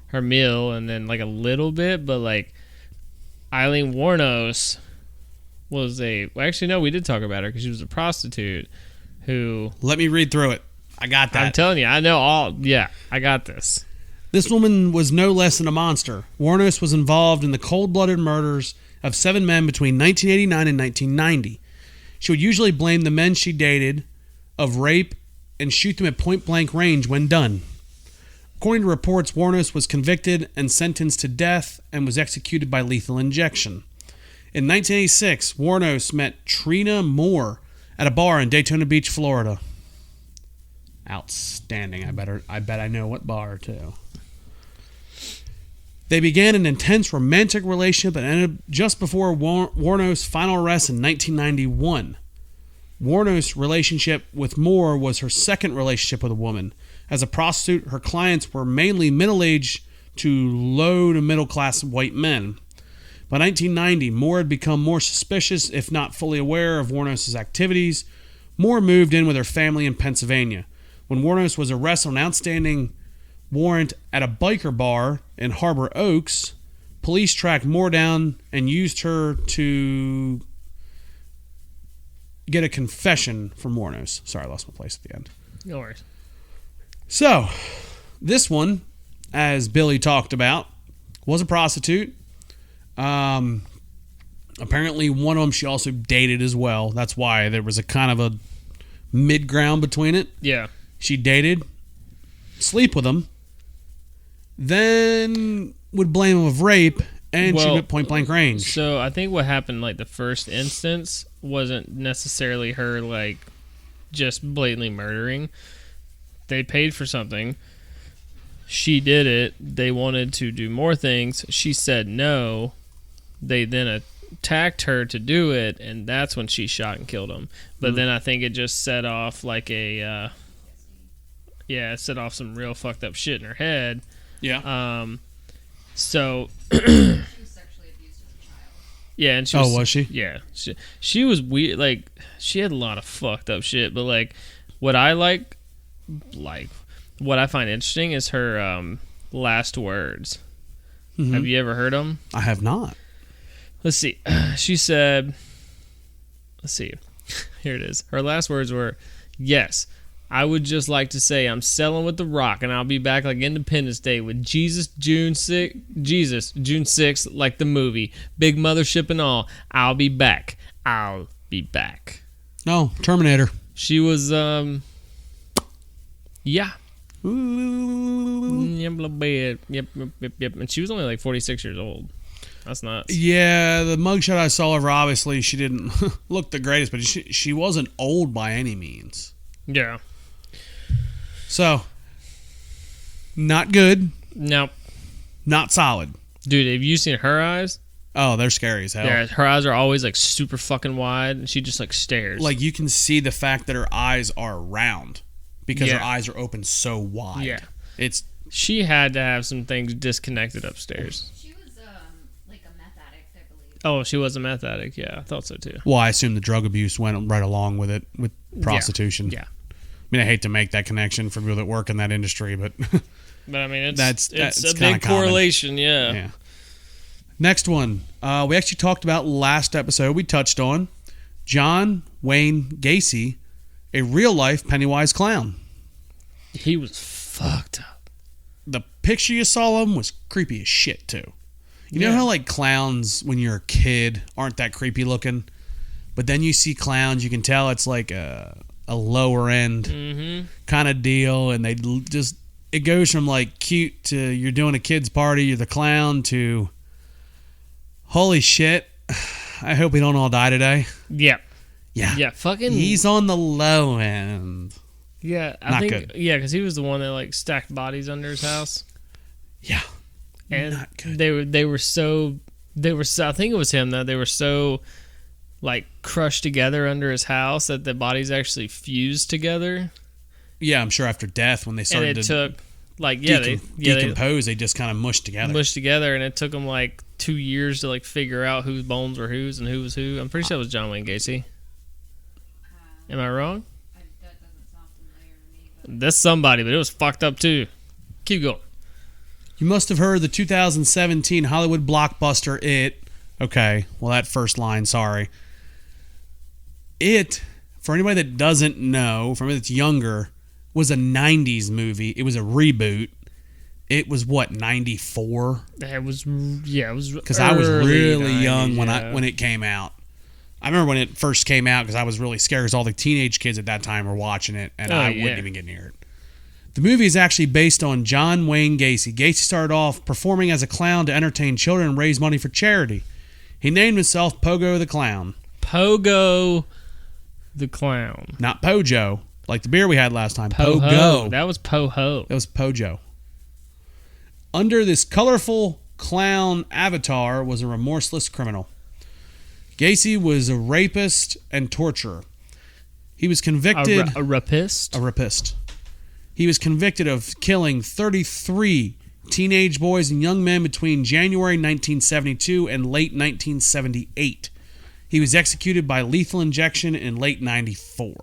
Her meal, and then like a little bit, but like Eileen Warnos was actually no, we did talk about her because she was a prostitute who. Let me read through it. I got that. I'm telling you, I know all. Yeah, I got this. This woman was no less than a monster. Warnos was involved in the cold-blooded murders of 7 men between 1989 and 1990. She would usually blame the men she dated of rape and shoot them at point-blank range when done. According to reports, Warnos was convicted and sentenced to death and was executed by lethal injection. In 1986, Warnos met Trina Moore at a bar in Daytona Beach, Florida. Outstanding. I bet I know what bar, too. They began an intense romantic relationship that ended just before Warnos' final arrest in 1991. Warnos' relationship with Moore was her second relationship with a woman. As a prostitute, her clients were mainly middle-aged to low to middle-class white men. By 1990, Moore had become more suspicious, if not fully aware, of Warnos' activities. Moore moved in with her family in Pennsylvania. When Warnos was arrested on an outstanding warrant at a biker bar in Harbor Oaks, police tracked Moore down and used her to get a confession from Warnos. Sorry, I lost my place at the end. No worries. So, this one, as Billy talked about, was a prostitute. Apparently, one of them she also dated as well. That's why there was a kind of a mid-ground between it. Yeah. She dated, sleep with him, then would blame him of rape, and she went point-blank range. So, I think what happened, like, the first instance wasn't necessarily her, like, just blatantly murdering. They paid for something. She did it. They wanted to do more things. She said no. They then attacked her to do it, and that's when she shot and killed him. But then I think it just set off like it set off some real fucked up shit in her head. Yeah. So. She was sexually abused as a child. Yeah, and she was. Oh, was she? Yeah, she was weird. Like, she had a lot of fucked up shit. But like, what I what I find interesting is her last words. Mm-hmm. Have you ever heard them? I have not. Let's see. She said, let's see. Here it is. Her last words were, "Yes, I would just like to say I'm selling with The Rock, and I'll be back like Independence Day with Jesus June 6th, like the movie. Big mothership and all. I'll be back. I'll be back." No, Terminator. She was, yeah. Ooh. Yep. And she was only like 46 years old. That's nuts. Yeah, the mugshot I saw of her, obviously, she didn't look the greatest, but she wasn't old by any means. Yeah. So, not good. Nope. Not solid. Dude, have you seen her eyes? Oh, they're scary as hell. Yeah, her eyes are always like super fucking wide, and she just like stares. Like you can see the fact that her eyes are round because her eyes are open so wide. Yeah. She had to have some things disconnected upstairs. She was like a meth addict, I believe. Oh, she was a meth addict. Yeah, I thought so too. Well, I assume the drug abuse went right along with it, with prostitution. Yeah. I mean, I hate to make that connection for people that work in that industry, but But I mean, it's that's a big correlation. Yeah. Next one, we actually talked about last episode. We touched on John Wayne Gacy, a real life Pennywise clown. He was fucked up. The picture you saw of him was creepy as shit too. You know how like clowns when you're a kid aren't that creepy looking, but then you see clowns, you can tell it's like a lower end kind of deal, and it goes from like cute to you're doing a kid's party, you're the clown, to holy shit, I hope we don't all die today. Yeah. Yeah. Fucking. He's on the low end. Yeah. Not good. Yeah, because he was the one that like stacked bodies under his house. Yeah. And not good. They were so I think it was him though. They were so like crushed together under his house that the bodies actually fused together. Yeah, I'm sure after death when they started took like decompose, they just kind of mushed together. And it took them like 2 years to like figure out whose bones were whose and who was who. I'm pretty sure it was John Wayne Gacy. Am I wrong? That doesn't sound familiar to me. That's somebody, but it was fucked up too. Keep going. You must have heard the 2017 Hollywood blockbuster It. Okay, well that first line, sorry. It, for anybody that doesn't know, for anybody that's younger, was a 90s movie. It was a reboot. It was what, 94? It was because I was really young when it came out. I remember when it first came out because I was really scared because all the teenage kids at that time were watching it, and I wouldn't even get near it. The movie is actually based on John Wayne Gacy. Gacy started off performing as a clown to entertain children and raise money for charity. He named himself Pogo the Clown. Pogo the Clown. Not Pojo, like the beer we had last time. Poho. Pogo. That was Poho. That was Pojo. Under this colorful clown avatar was a remorseless criminal. Gacy was a rapist and torturer. He was convicted... A rapist? A rapist. He was convicted of killing 33 teenage boys and young men between January 1972 and late 1978. He was executed by lethal injection in late 94.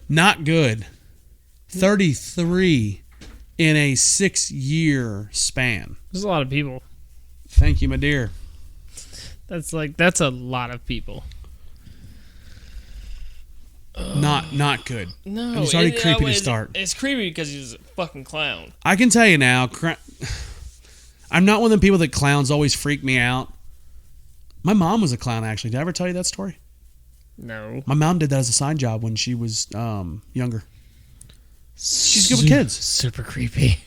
Not good. 33 in a 6-year span. There's a lot of people. Thank you, my dear. That's a lot of people. Not good. No, and it's already creepy to start. It's creepy because he's a fucking clown. I can tell you now, I'm not one of the people that clowns always freak me out. My mom was a clown, actually. Did I ever tell you that story? No. My mom did that as a side job when she was younger. She's good with kids. Super creepy.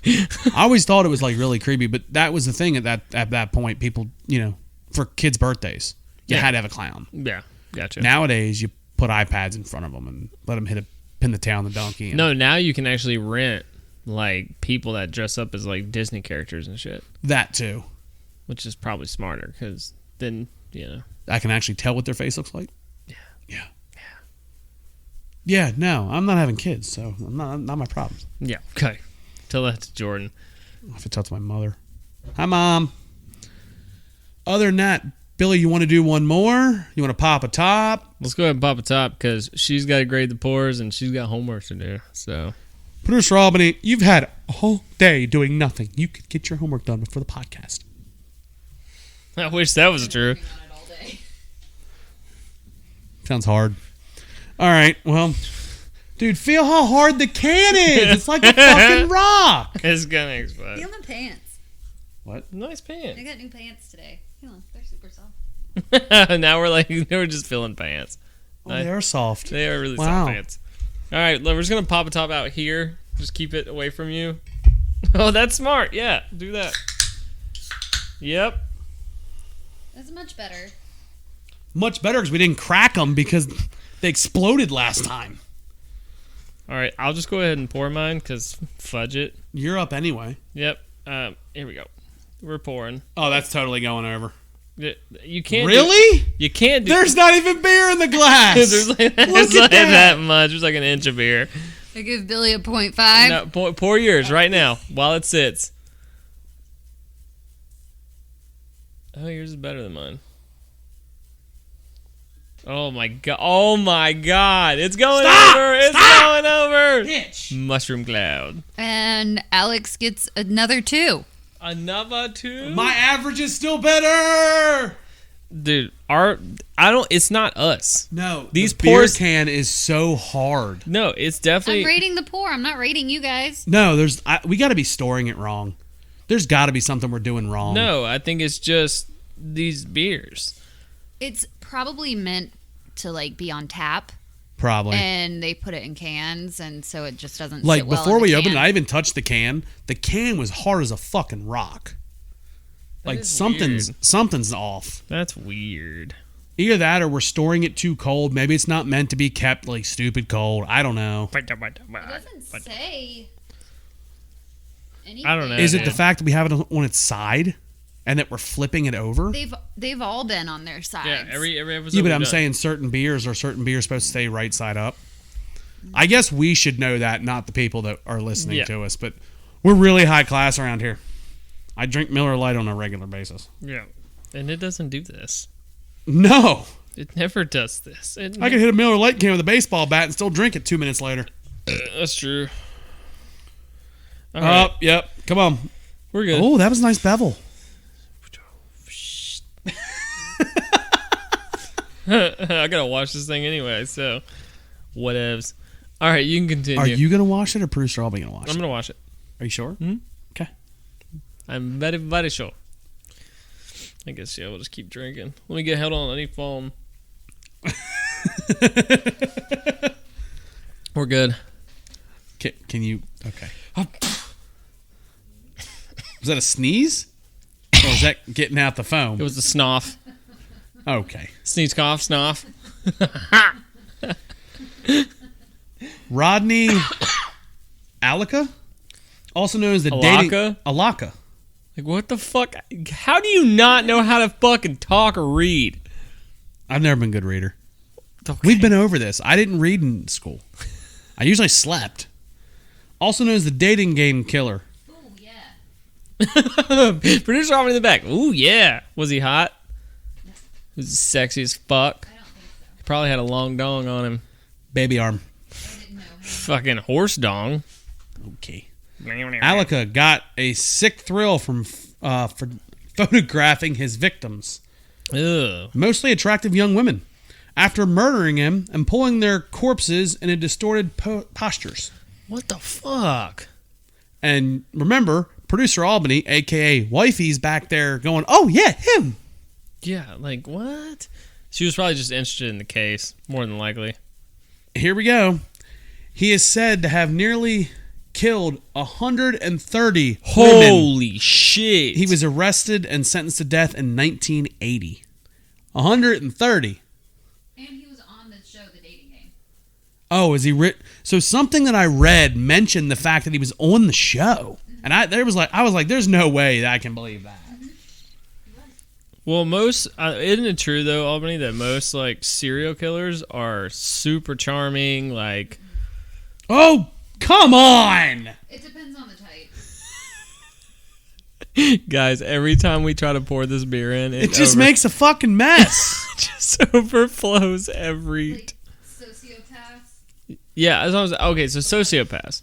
I always thought it was like really creepy, but that was the thing at that point. People, for kids' birthdays, you had to have a clown. Yeah, gotcha. Nowadays, you put iPads in front of them and let them pin the tail on the donkey. No, now you can actually rent like people that dress up as like Disney characters and shit. That too, which is probably smarter because then I can actually tell what their face looks like. Yeah. Yeah, no, I'm not having kids, so not my problem. Yeah, okay. Tell that to Jordan. I have to tell it to my mother. Hi, Mom. Other than that, Billy, you want to do one more? You want to pop a top? Let's go ahead and pop a top because she's got to grade the pours and she's got homework to do. So, Producer Albany, you've had a whole day doing nothing. You could get your homework done before the podcast. I wish that was true. Sounds hard. All right, well, dude, feel how hard the can is. It's like a fucking rock. It's gonna explode. Feel my pants. What? Nice pants. I got new pants today. Feel them. They're super soft. Now we're just feeling pants. Oh, they are soft. They are really Wow. soft pants. All right, we're just gonna pop a top out here. Just keep it away from you. Oh, that's smart. Yeah, do that. Yep. That's much better. Much better because we didn't crack them because they exploded last time. All right, I'll just go ahead and pour mine because fudge it. You're up anyway. Yep. Here we go. We're pouring. Oh, that's totally going over. You can't. Really? You can't do. There's not even beer in the glass. There's like, Look it's at like that. that much. There's like an inch of beer. I give Billy a 0.5. No, pour yours right now while it sits. Oh, yours is better than mine. Oh my god! Oh my god! It's going over! It's going over! Bitch. Mushroom cloud. And Alex gets another 2. Another 2. My average is still better. Dude, it's not us. No, These the beer pours- can is so hard. No, it's definitely. I'm rating the pour. I'm not rating you guys. No, we got to be storing it wrong. There's got to be something we're doing wrong. No, I think it's just these beers. It's probably meant to like be on tap, Probably. and they put it in cans, and so it just doesn't. Like sit well before in the we can. opened it, I even touched the can. The can was hard as a fucking rock. Like is something's off. That's weird. Either that or we're storing it too cold. Maybe it's not meant to be kept like stupid cold. I don't know. It doesn't say. Anything. I don't know. Is it the dude. fact that we have it on its side and that we're flipping it over? They've all been on their sides. Yeah, every episode. Yeah, but we've I'm done. saying certain beers supposed to stay right side up. I guess we should know that, not the people that are listening Yeah. to us. But we're really high class around here. I drink Miller Lite on a regular basis. Yeah, and it doesn't do this. No. It never does this. I could hit a Miller Lite can with a baseball bat and still drink it 2 minutes later. That's true. All right, Yep. Come on. we're good. Oh, that was a nice bevel. I gotta watch this thing anyway, so whatevs. All right, you can continue. Are you going to wash it or Producer Albie going to wash I'm it? gonna watch it. Are you sure? Mhm. Okay. I'm very, very sure. I guess yeah, we'll just keep drinking. Let me get held on. I need foam. We're good. Can you? Okay. Was that a sneeze? Or was that getting out the foam? It was a snoff. Okay. Sneeze, cough, snoff. Rodney Alaka, also known as the Alaka? Alaka. Like, what the fuck? How do you not know how to fucking talk or read? I've never been a good reader. Okay. We've been over this. I didn't read in school. I usually slept. Also known as the dating game killer. Oh yeah. Producer Robin in the back. Ooh, yeah. Was he hot? Was he sexy as fuck? I don't think so. He probably had a long dong on him. Baby arm. I didn't know him. Fucking horse dong. Okay. Alaka got a sick thrill from for photographing his victims, Ugh. mostly attractive young women, after murdering him and pulling their corpses in a distorted postures. What the fuck? And remember, Producer Albany, a.k.a. Wifey's back there going, oh, yeah, him. Yeah, like, what? She was probably just interested in the case, more than likely. Here we go. He is said to have nearly killed 130 women. Holy shit. He was arrested and sentenced to death in 1980. 130. And he was on the show, The Dating Game. Oh, is he So something that I read mentioned the fact that he was on the show. And I was like, there's no way that I can believe that. Well, isn't it true, though, Albany, that most, like, serial killers are super charming, like... Oh, come on! It depends on the type. Guys, every time we try to pour this beer in, It just makes a fucking mess. it just overflows every... Like sociopaths. Yeah, as long as... Okay, so sociopaths.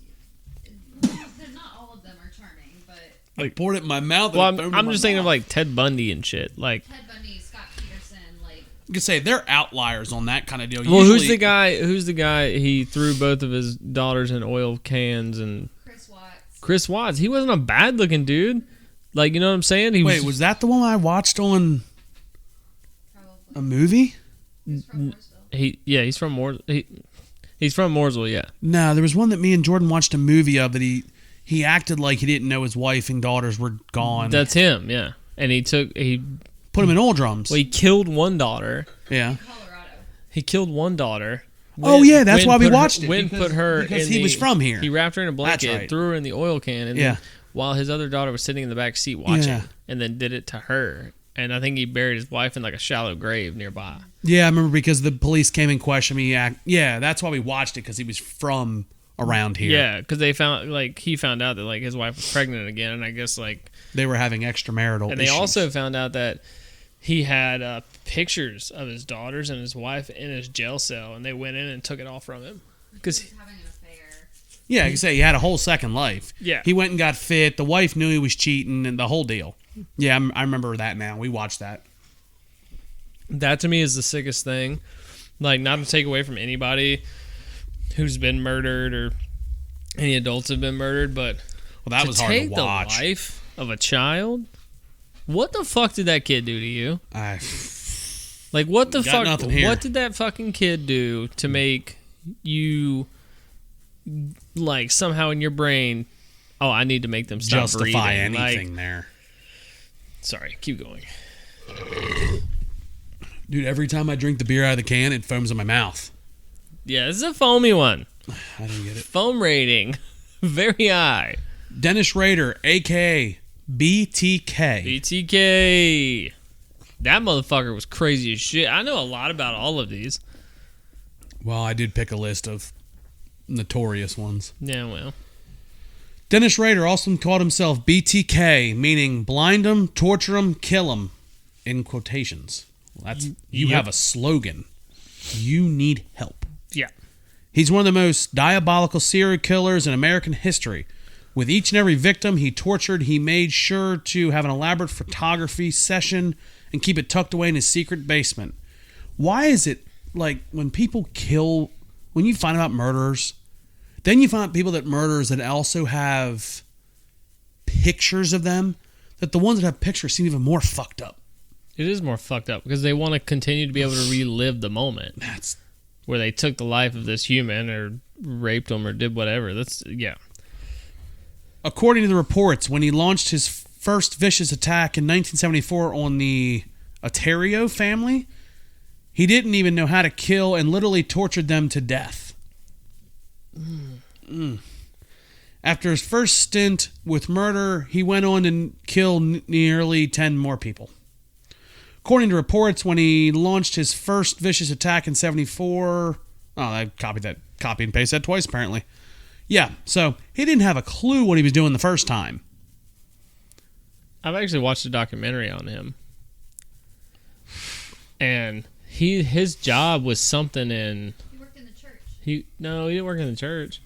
Not all of them are charming, but I poured it in my mouth. Well, I'm just thinking of, like, Ted Bundy and shit. Like, Ted Bundy, Scott Peterson, like You could say they're outliers on that kind of deal. Well, who's the guy? Who's the guy? He threw both of his daughters in oil cans and. Chris Watts. He wasn't a bad looking dude. Like, you know what I'm saying? Wait, was that the one I watched on a movie? He's from He's from Mooresville. He's from Mooresville, yeah. No, there was one that me and Jordan watched a movie of that he acted like he didn't know his wife and daughters were gone. That's him, yeah. And he put him in oil drums. Well, he killed one daughter. Yeah. He killed one daughter. That's why we watched it. Because he was from here. He wrapped her in a blanket, Right. threw her in the oil can, and then, while his other daughter was sitting in the back seat watching, and then did it to her. And I think he buried his wife in like a shallow grave nearby. Yeah, I remember because the police came and questioned me. Yeah, that's why we watched it, because he was from around here. Yeah, because he found out that like his wife was pregnant again, and I guess like they were having extramarital and issues. They also found out that he had pictures of his daughters and his wife in his jail cell, and they went in and took it all from him because he was having an affair. Yeah, you can say he had a whole second life. Yeah, he went and got fit. The wife knew he was cheating, and the whole deal. Yeah, I remember that now. We watched that. That to me is the sickest thing. Like, not to take away from anybody who's been murdered or any adults have been murdered, but that was hard to watch. The life of a child. What the fuck did that kid do to you? Like, what the fuck? What did that fucking kid do to make you, like, somehow in your brain, oh, I need to make them stop justify breathing. Anything there? Sorry, keep going. Dude, every time I drink the beer out of the can, it foams in my mouth. Yeah, this is a foamy one. I don't get it. Foam rating, very high. Dennis Rader, a.k.a. BTK. BTK. That motherfucker was crazy as shit. I know a lot about all of these. Well, I did pick a list of notorious ones. Yeah, well. Dennis Rader also called himself BTK, meaning blind 'em, torture 'em, kill 'em, in quotations. That's you have a slogan. You need help. Yeah. He's one of the most diabolical serial killers in American history. With each and every victim he tortured, he made sure to have an elaborate photography session and keep it tucked away in his secret basement. Why is it like when people kill, when you find out murderers, then you find people that murderers that also have pictures of them, that the ones that have pictures seem even more fucked up. It is more fucked up because they want to continue to be able to relive the moment. That's where they took the life of this human or raped him or did whatever. Yeah. According to the reports, when he launched his first vicious attack in 1974 on the Ontario family, he didn't even know how to kill and literally tortured them to death. After his first stint with murder, he went on to kill nearly 10 more people. According to reports, when he launched his first vicious attack in 74... Oh, I copied and pasted that twice, apparently. Yeah, so he didn't have a clue what he was doing the first time. I've actually watched a documentary on him. And his job was something in... He worked in the church. No, he didn't work in the church.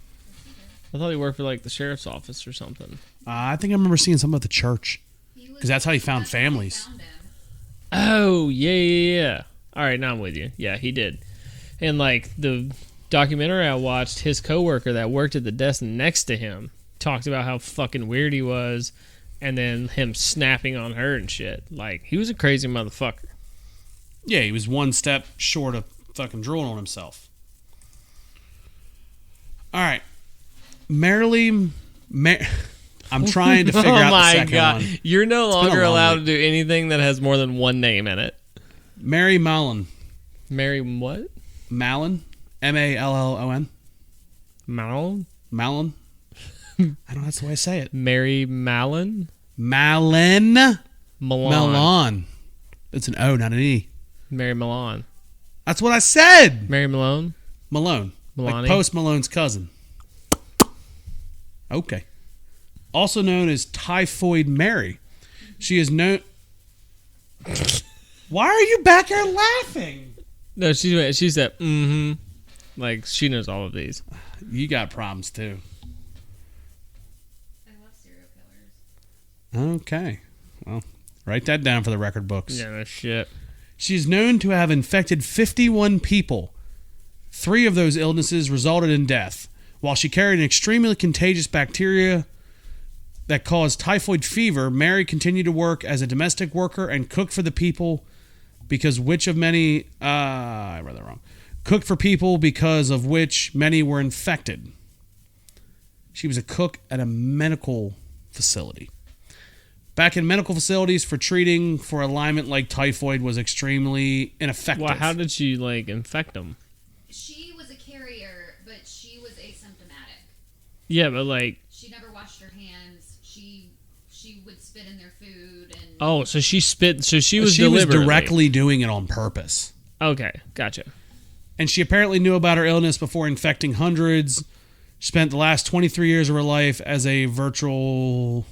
I thought he worked for like the sheriff's office or something. I think I remember seeing something at the church. Because that's how he found families. Oh, yeah. All right, now I'm with you. Yeah, he did. And like the documentary I watched, his coworker that worked at the desk next to him talked about how fucking weird he was, and then him snapping on her and shit. Like, he was a crazy motherfucker. Yeah, he was one step short of fucking drooling on himself. All right. I'm trying to figure out the second one. You're no longer allowed to do anything that has more than one name in it. Mary Mallon. Mary what? Mallon. Mallon. Mallon? Mallon. I don't know, that's the way I say it. Mary Mallon? Mallon. Malone. It's an O, not an E. Mary Malone. That's what I said. Mary Malone? Malone. Maloney? Like Post Malone's cousin. Okay. Also known as Typhoid Mary. She is known... Why are you back here laughing? No, she said, Like, she knows all of these. You got problems, too. I love serial killers. Okay. Well, write that down for the record books. Yeah, no shit. She's known to have infected 51 people. 3 of those illnesses resulted in death. While she carried an extremely contagious bacteria that caused typhoid fever, Mary continued to work as a domestic worker and cook for the people because which of many... I read that wrong. Cooked for people because of which many were infected. She was a cook at a medical facility. Back in medical facilities for treating for alignment like typhoid was extremely ineffective. Well, how did she, like, infect them? She was a carrier, but she was asymptomatic. Yeah, but, like... She never washed her hands. She would spit in their food. And Oh, so she spit... So she was She was deliberately... directly doing it on purpose. Okay, gotcha. And she apparently knew about her illness before infecting hundreds. She spent the last 23 years of her life as a virtual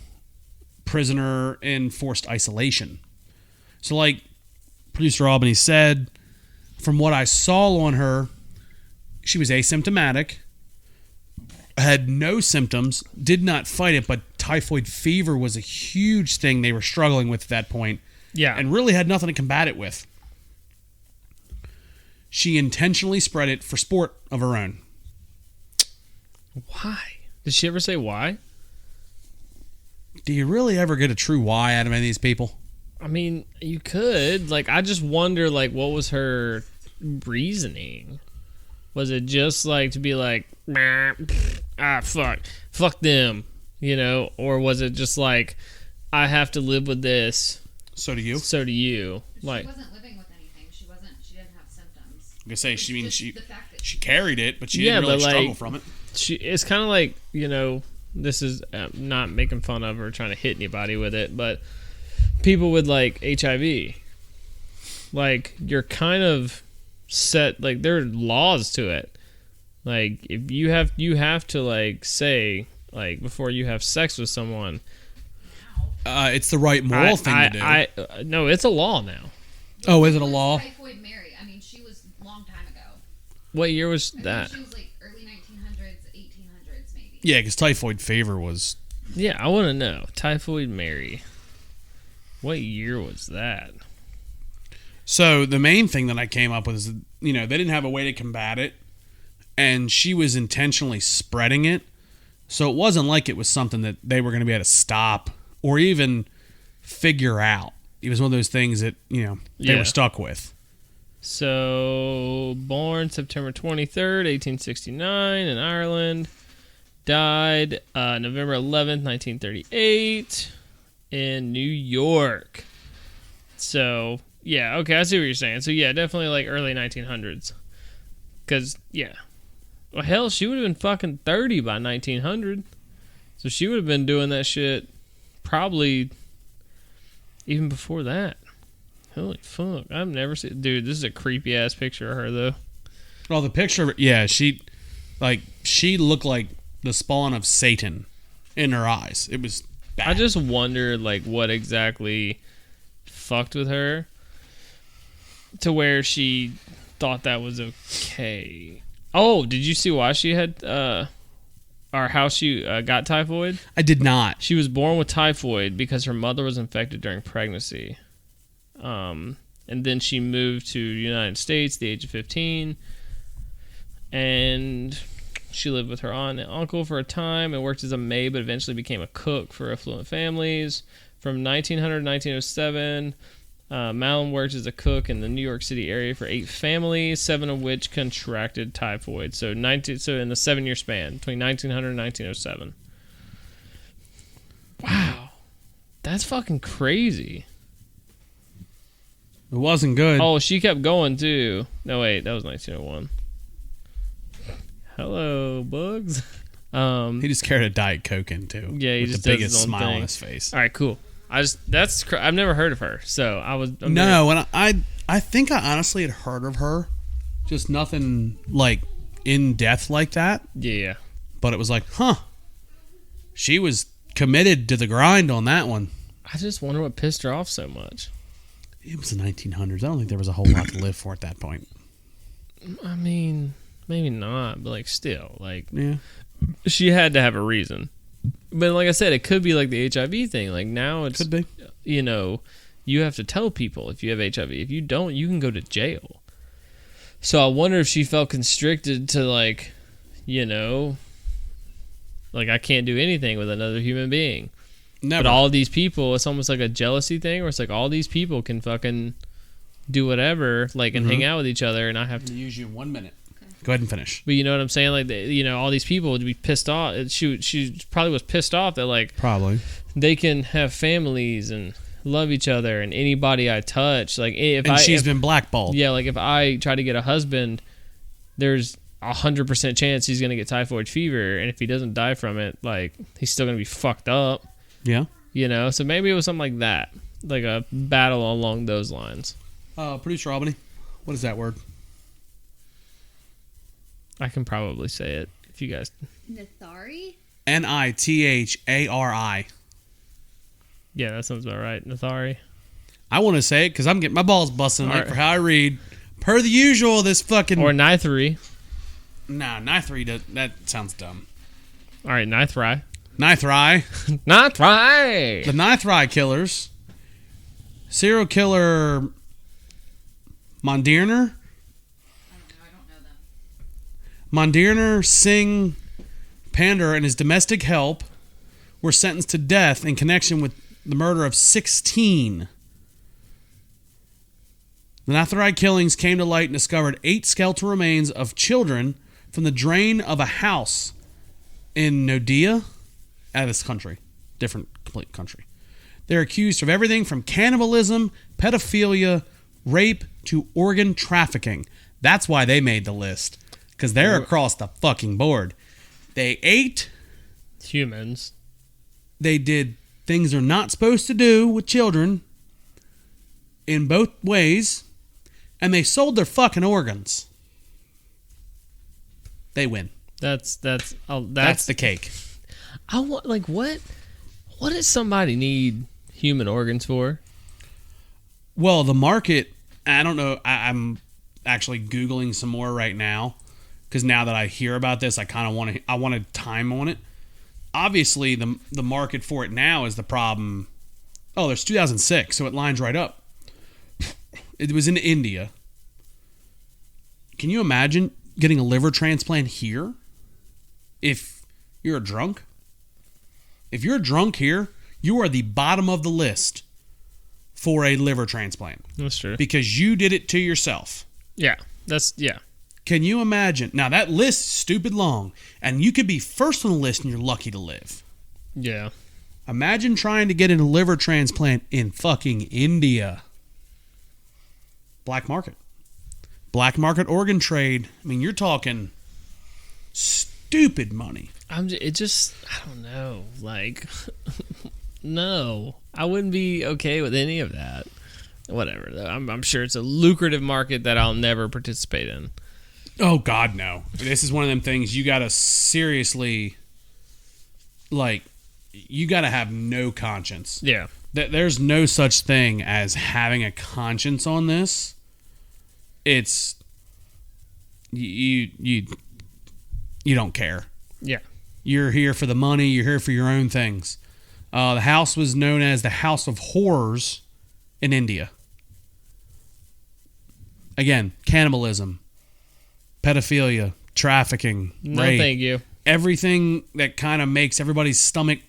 prisoner in forced isolation. So, like producer Albany said, from what I saw on her, she was asymptomatic, had no symptoms, did not fight it, but typhoid fever was a huge thing they were struggling with at that point. Yeah. And really had nothing to combat it with. She intentionally spread it for sport of her own. Why? Did she ever say why? Do you really ever get a true why out of any of these people? I mean, you could. Like, I just wonder, like, what was her reasoning? Was it just, like, to be like, fuck them, you know? Or was it just like, I have to live with this. So do you? So do you. Like, she wasn't living with anything. She didn't have symptoms. I say she She carried it, but she didn't really struggle from it. It's kind of like, you know, this is not making fun of or trying to hit anybody with it, but people with, like, HIV, like, you're kind of set, like, there are laws to it. Like, if you have to, like, say, like, before you have sex with someone, It's the right moral thing to do. No, it's a law now. Oh, is it a law? Typhoid Mary. I mean, she was a long time ago. What year was I that? think she was like early 1900s, 1800s, maybe. Yeah, because typhoid fever was... Yeah, I want to know. Typhoid Mary. What year was that? So the main thing that I came up with is, you know, they didn't have a way to combat it, and she was intentionally spreading it. So it wasn't like it was something that they were going to be able to stop or even figure out. It was one of those things that, you know, they were stuck with. So, born September 23rd, 1869 in Ireland. Died November 11th, 1938 in New York. So, yeah, okay, I see what you're saying. So, yeah, definitely like early 1900s. Because, yeah. Well, hell, she would have been fucking 30 by 1900. So she would have been doing that shit probably even before that. Holy fuck. I've never seen... Dude, this is a creepy-ass picture of her, though. Well, the picture... Yeah, she looked like the spawn of Satan in her eyes. It was bad. I just wonder, like, what exactly fucked with her to where she thought that was okay. Oh, did you see why she had... or how she got typhoid? I did not. She was born with typhoid because her mother was infected during pregnancy. And then she moved to the United States at the age of 15. And she lived with her aunt and uncle for a time and worked as a maid, but eventually became a cook for affluent families. From 1900 to 1907, Malin worked as a cook in the New York City area for 8 families, 7 of which contracted typhoid. So in the 7-year span between 1900 and 1907. Wow. That's fucking crazy. It wasn't good. Oh, she kept going too. No, wait, that was 1901. Hello, bugs. He just carried a Diet Coke in too. Yeah, he with just the does biggest his own smile thing. on his face. All right, cool. I've never heard of her, so I'm No, and I think I honestly had heard of her, just nothing like in depth like that. Yeah. But it was like, huh? She was committed to the grind on that one. I just wonder what pissed her off so much. It was the 1900s. I don't think there was a whole lot to live for at that point. I mean, maybe not, but like still, like Yeah. she had to have a reason. But like I said, it could be like the HIV thing. Like now it's Could be. You you have to tell people if you have HIV. If you don't, you can go to jail. So I wonder if she felt constricted to, like, you know, like, I can't do anything with another human being. Never. But all these people, it's almost like a jealousy thing where it's like all these people can fucking do whatever, like, and hang out with each other, and I have to use you in 1 minute. Okay. Go ahead and finish. But you know what I'm saying? Like, you know, all these people would be pissed off. She probably was pissed off that, like, probably they can have families and love each other, and anybody I touch, like, she's been blackballed. Yeah, like, if I try to get a husband, there's 100% chance he's gonna get typhoid fever, and if he doesn't die from it, like, he's still gonna be fucked up. Yeah. You know, so maybe it was something like that, like a battle along those lines. Producer Albany, what is that word? I can probably say it if you guys. Nithari? Nithari. Yeah, that sounds about right. Nithari. I want to say it because I'm getting my balls busting tonight for how I read. Per the usual, this fucking... Or Nithari. Nah, Nithari, that sounds dumb. All right, Nithri. Nithri. Nithri! The Nithri killers. Serial killer Mondirner. I don't know them. Mondirner, Singh, Pander, and his domestic help were sentenced to death in connection with the murder of 16. The Nithari killings came to light and discovered 8 skeletal remains of children from the drain of a house in Nodia, out of this country, different complete country. They're accused of everything from cannibalism, pedophilia, rape, to organ trafficking. That's why they made the list, because they're across the fucking board. They ate humans. They did things they're not supposed to do with children in both ways, and they sold their fucking organs. They win. That's the cake. I want, like, what does somebody need human organs for? Well, the market, I don't know. I'm actually Googling some more right now because now that I hear about this, I kind of want a time on it. Obviously, the market for it now is the problem. Oh, there's 2006, so it lines right up. It was in India. Can you imagine getting a liver transplant here if you're a drunk? If you're drunk here, you are the bottom of the list for a liver transplant. That's true. Because you did it to yourself. Yeah. Can you imagine? Now, that list is stupid long, and you could be first on the list and you're lucky to live. Yeah. Imagine trying to get a liver transplant in fucking India. Black market. Black market organ trade. I mean, you're talking stupid money. I don't know. Like, no. I wouldn't be okay with any of that. Whatever. I'm sure it's a lucrative market that I'll never participate in. Oh, God, no. This is one of them things you got to seriously, like, you got to have no conscience. Yeah. There's no such thing as having a conscience on this. It's, you don't care. Yeah. You're here for the money. You're here for your own things. The house was known as the House of Horrors in India. Again, cannibalism, pedophilia, trafficking, No, rape. thank you. Everything that kind of makes everybody's stomach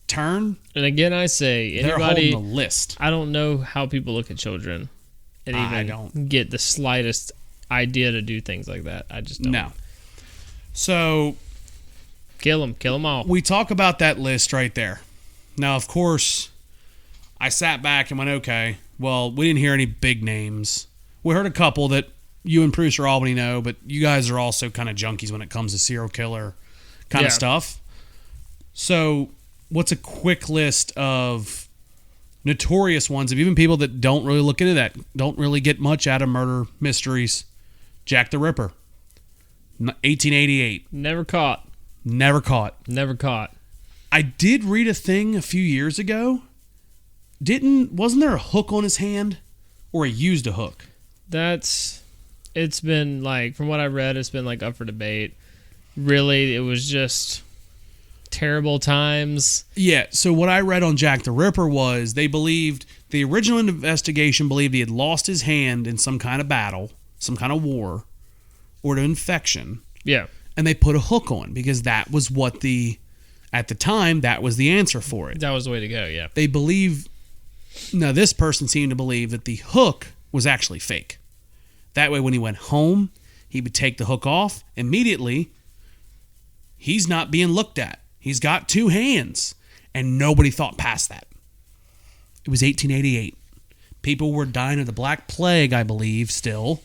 turn. And again, I say, they're anybody, holding the list. I don't know how people look at children and even get the slightest idea to do things like that. I just don't. No. So, kill them all. We talk about that list right there. Now, of course, I sat back and went, okay, well, we didn't hear any big names. We heard a couple that you and Producer Albany know, but you guys are also kind of junkies when it comes to serial killer kind of stuff. So, what's a quick list of notorious ones of even people that don't really look into that, don't really get much out of murder mysteries? Jack the Ripper, 1888. Never caught. I did read a thing a few years ago. Wasn't there a hook on his hand? Or he used a hook? It's been like, from what I read, it's been like up for debate. Really, it was just... terrible times. Yeah, so what I read on Jack the Ripper was they believed, the original investigation believed he had lost his hand in some kind of battle, some kind of war, or an infection. Yeah. And they put a hook on because that was what at the time, that was the answer for it. That was the way to go, yeah. They believe, now this person seemed to believe that the hook was actually fake. That way when he went home, he would take the hook off. Immediately, he's not being looked at. He's got two hands. And nobody thought past that. It was 1888. People were dying of the Black Plague, I believe, still.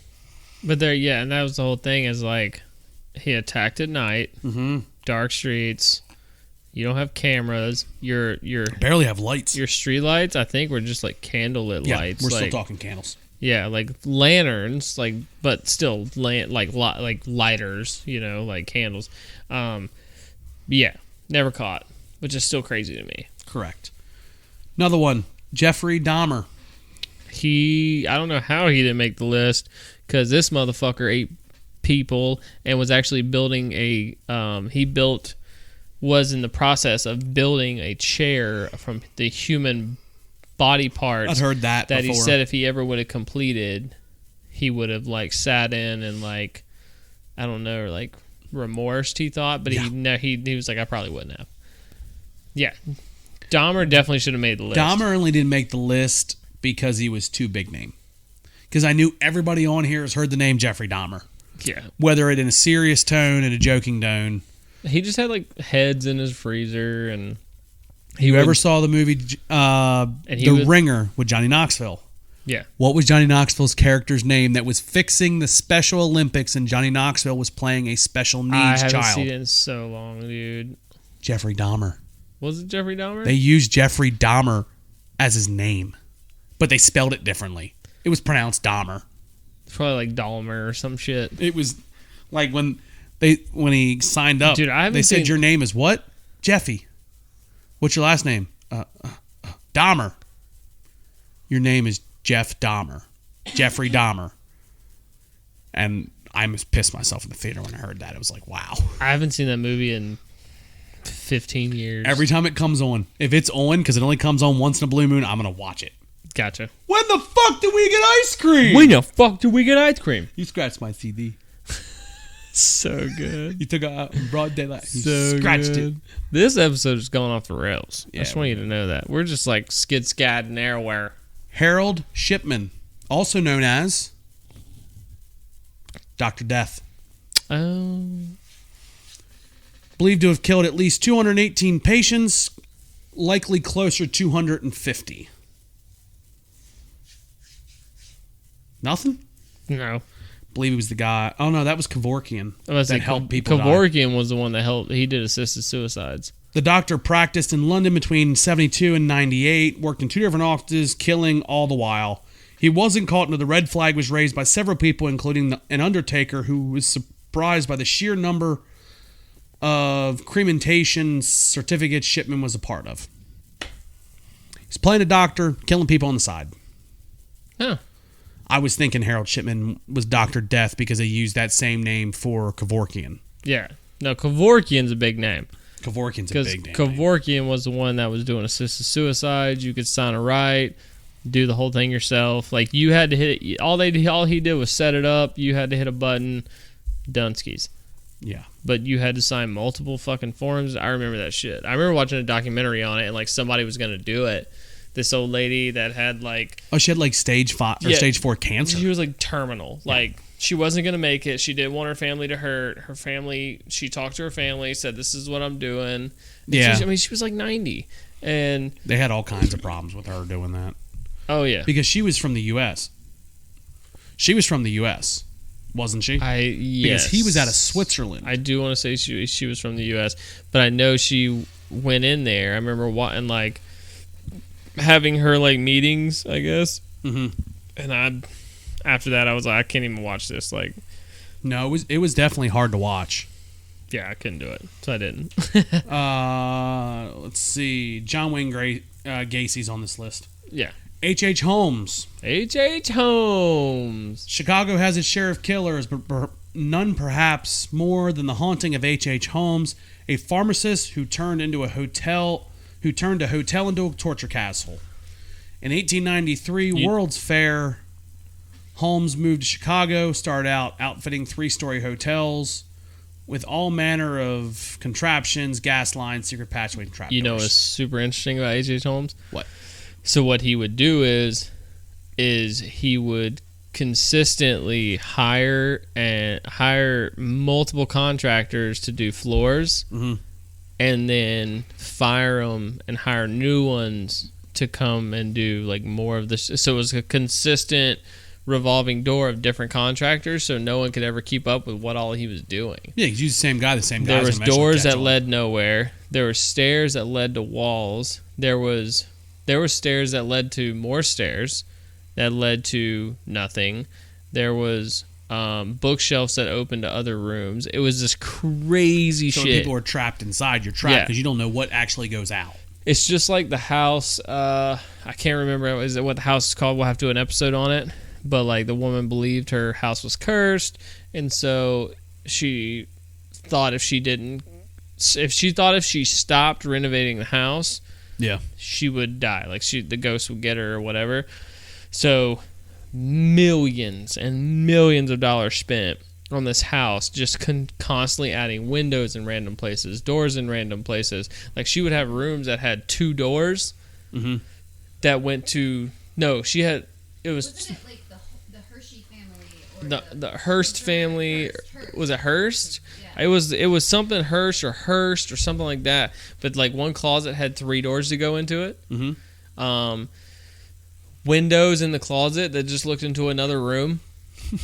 But there, yeah, and that was the whole thing is like, he attacked at night, dark streets, you don't have cameras, your barely have lights. Your street lights, I think, were just like candlelit lights. We're like, still talking candles. Yeah, like lanterns, like, but still like lighters, you know, like candles. Yeah, never caught, which is still crazy to me. Correct. Another one, Jeffrey Dahmer. I don't know how he didn't make the list, because this motherfucker ate people and was actually building was in the process of building a chair from the human body parts. I've heard that before. He said if he ever would have completed, he would have like sat in and like, I don't know, like remorsed, he thought, but he was like, I probably wouldn't have. Yeah. Dahmer definitely should have made the list. Dahmer only didn't make the list because he was too big name. Because I knew everybody on here has heard the name Jeffrey Dahmer. Yeah. Whether it in a serious tone, in a joking tone. He just had like heads in his freezer, and you ever saw the movie The Ringer with Johnny Knoxville? Yeah. What was Johnny Knoxville's character's name that was fixing the Special Olympics and Johnny Knoxville was playing a special needs child? I haven't seen it in so long, dude. Jeffrey Dahmer. Was it Jeffrey Dahmer? They used Jeffrey Dahmer as his name, but they spelled it differently. It was pronounced Dahmer. It's probably like Dahmer or some shit. It was like when he signed up, dude, they said, your name is what? Jeffy. What's your last name? Dahmer. Your name is Jeff Dahmer. Jeffrey Dahmer. And I almost pissed myself in the theater when I heard that. It was like, wow. I haven't seen that movie in 15 years. Every time it comes on, if it's on, because it only comes on once in a blue moon, I'm going to watch it. Gotcha. When the fuck did we get ice cream? When the fuck did we get ice cream? You scratched my CD. So good. You took it out in broad daylight. You so scratched good. it. This episode is going off the rails. Yeah, I just want you to know that. We're just like skid-scad and everywhere. Harold Shipman, also known as Dr. Death. Oh. Believed to have killed at least 218 patients, likely closer to 250. Nothing? No. Believe he was the guy. Oh no, that was Kevorkian that helped people. Kevorkian was the one that helped. He did assisted suicides. The doctor practiced in London between 72 and 98, worked in 2 different offices, killing all the while. He wasn't caught until the red flag was raised by several people, including an undertaker who was surprised by the sheer number of cremation certificates Shipman was a part of. He's playing a doctor, killing people on the side. Huh. I was thinking Harold Shipman was Dr. Death because they used that same name for Kevorkian. Yeah. No, Kevorkian's a big name. Kevorkian's a big name. Kevorkian was the one that was doing assisted suicides. You could sign a right, do the whole thing yourself. Like, you had to hit it. All he did was set it up. You had to hit a button. Dunskies. Yeah. But you had to sign multiple fucking forms. I remember that shit. I remember watching a documentary on it, and like somebody was going to do it. This old lady that had like... Oh, she had like stage 5 or stage 4 cancer. She was like terminal. Yeah. Like, she wasn't going to make it. She didn't want her family to hurt. Her family... She talked to her family, said, this is what I'm doing. And she was like 90. And... They had all kinds of problems with her doing that. Oh, yeah. Because she was from the U.S. She was from the U.S., wasn't she? Yes. Because he was out of Switzerland. I do want to say she was from the U.S., but I know she went in there. I remember watching, like... having her like meetings, I guess. Mm-hmm. And after that, I was like, I can't even watch this. Like, no, it was definitely hard to watch. Yeah, I couldn't do it, so I didn't. Let's see, John Wayne Gacy's on this list. Yeah. H.H. Holmes. H.H. Holmes. Chicago has its share of killers, but none perhaps more than the haunting of H.H. Holmes, a pharmacist who turned a hotel into a torture castle. In 1893, World's Fair, Holmes moved to Chicago, started out outfitting 3-story hotels with all manner of contraptions, gas lines, secret passways, and trapdoors. You know what's super interesting about H.H. Holmes? What? So what he would do is he would consistently hire multiple contractors to do floors, and then fire them and hire new ones to come and do like more of this. So it was a consistent revolving door of different contractors, so no one could ever keep up with what all he was doing. Yeah, he's used the same guy. There was doors that led nowhere. There were stairs that led to walls. There were stairs that led to more stairs that led to nothing. There was bookshelves that opened to other rooms. It was this crazy shit. So when people are trapped inside, you're trapped because you don't know what actually goes out. It's just like the house. I can't remember what the house is called. We'll have to do an episode on it. But like the woman believed her house was cursed, and so she thought if she stopped renovating the house, she would die. Like the ghost would get her or whatever. So millions and millions of dollars spent on this house, just constantly adding windows in random places, doors in random places. Like she would have rooms that had 2 doors that went to Wasn't it like the Hershey family or the Hearst family? Was it Hearst? Yeah. It was something Hearst or something like that. But like one closet had 3 doors to go into it. Windows in the closet that just looked into another room.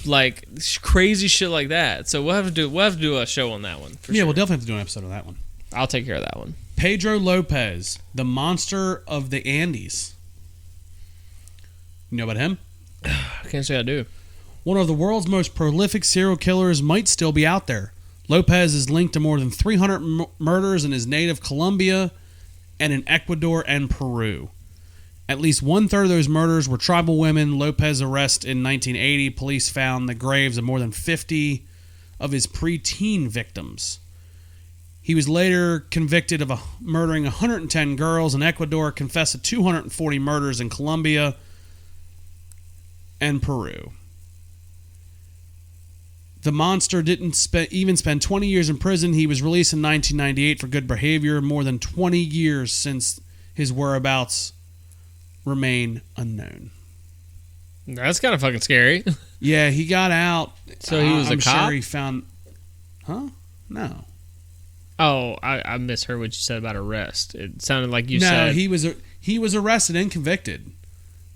Like crazy shit like that. So we'll have to do a show on that one. Sure. We'll definitely have to do an episode on that one. I'll take care of that one. Pedro Lopez, the monster of the Andes. You know about him? I can't say I do. One of the world's most prolific serial killers might still be out there. Lopez is linked to more than 300 murders in his native Colombia and in Ecuador and Peru. At least 1/3 of those murders were tribal women. Lopez arrested in 1980. Police found the graves of more than 50 of his preteen victims. He was later convicted of murdering 110 girls in Ecuador, confessed to 240 murders in Colombia and Peru. The monster didn't even spend 20 years in prison. He was released in 1998 for good behavior. More than 20 years since his whereabouts remain unknown. That's kind of fucking scary. Yeah, he got out. So he was a cop? Sure he found... Huh? No. Oh, I misheard what you said about arrest. It sounded like you said... No, he was arrested and convicted.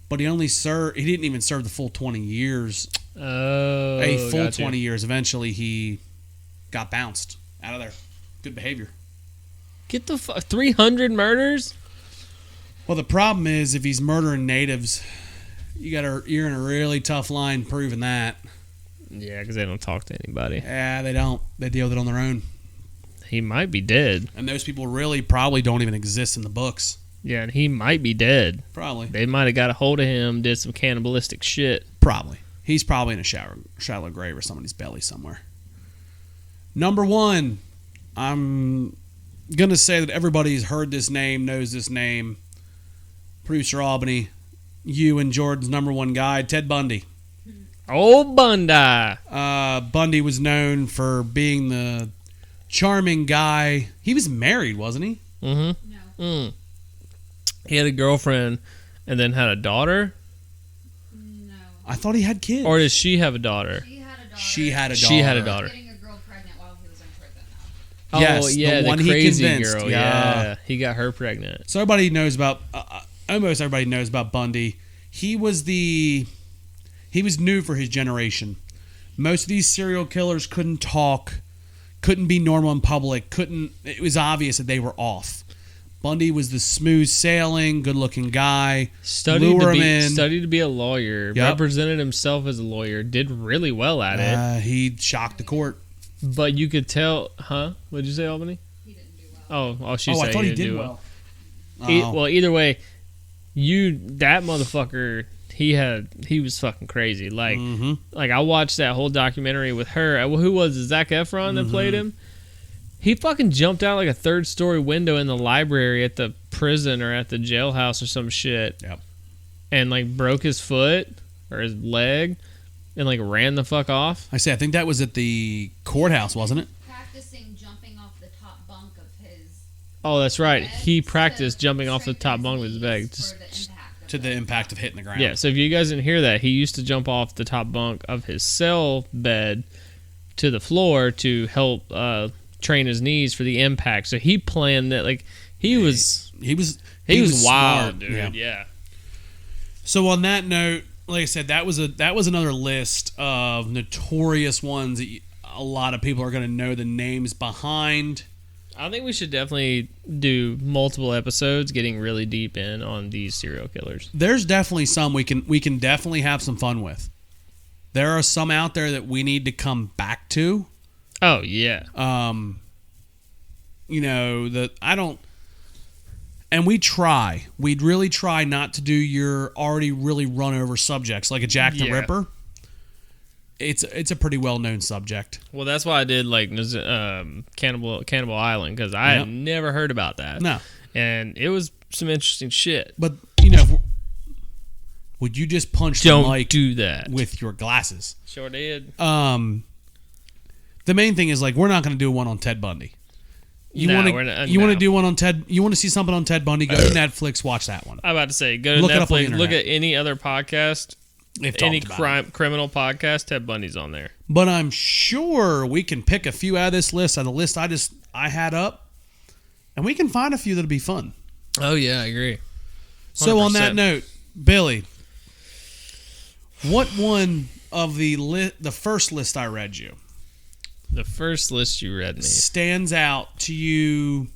But he didn't even serve the full 20 years. Oh, a full 20 years. Eventually, he got bounced out of there. Good behavior. Get the 300 murders? Well, the problem is if he's murdering natives, you're in a really tough line proving that. Yeah, because they don't talk to anybody. Yeah, they don't. They deal with it on their own. He might be dead. And those people really probably don't even exist in the books. Yeah, and he might be dead. Probably. They might have got a hold of him, did some cannibalistic shit. Probably. He's probably in a shallow grave or somebody's belly somewhere. Number 1, I'm going to say that everybody's heard this name, knows this name. Producer Albany, you and Jordan's number 1 guy, Ted Bundy. Old Bundy. Bundy was known for being the charming guy. He was married, wasn't he? Mm-hmm. No. He had a girlfriend and then had a daughter? No. I thought he had kids. Or did she have a daughter? She had a daughter. She had a daughter. Getting a girl pregnant while he was in prison. Yes, yeah, the one crazy he convinced. girl. Yeah, he got her pregnant. So everybody knows about... almost everybody knows about Bundy. He was new for his generation. Most of these serial killers couldn't talk, couldn't be normal in public, it was obvious that they were off. Bundy was the smooth sailing, good looking guy. Studied to be a lawyer, represented himself as a lawyer, did really well at it. He shocked the court. But you could tell, huh? What did you say, Albany? He didn't do well. I thought he did well. Well, either way, that motherfucker, he was fucking crazy. Like, like I watched that whole documentary with her. Who was it? Zac Efron that played him? He fucking jumped out like a 3rd-story window in the library at the prison or at the jailhouse or some shit. Yep. And like broke his foot or his leg and like ran the fuck off. I think that was at the courthouse, wasn't it? Practicing jumping off the top bunk of his. Oh, that's right. He practiced jumping off the top bunk of his bed. To the impact of hitting the ground. Yeah, so if you guys didn't hear that, he used to jump off the top bunk of his cell bed to the floor to help train his knees for the impact. So he planned that. Like he was wild, smart. dude. Yeah. So on that note, like I said, that was another list of notorious ones that a lot of people are going to know the names behind. I think we should definitely do multiple episodes getting really deep in on these serial killers. There's definitely some we can definitely have some fun with. There are some out there that we need to come back to. Oh, yeah. And we'd really try not to do your already really run over subjects like a Jack the Ripper. It's a pretty well known subject. Well, that's why I did like Cannibal Island, because I had never heard about that. No, and it was some interesting shit. But would you just punch Don't the mic do that with your glasses? Sure did. The main thing is like we're not going to do one on Ted Bundy. You want to do one on Ted? You want to see something on Ted Bundy? Go to Netflix, watch that one. I'm about to say, go to Netflix, look at any other podcast. Any criminal podcast, Ted Bundy's on there. But I'm sure we can pick a few out of this list, out of the list I had up, and we can find a few that'll be fun. Oh yeah, I agree. 100%. So on that note, Billy, what one of the first list I read you? The first list you read me stands out to you,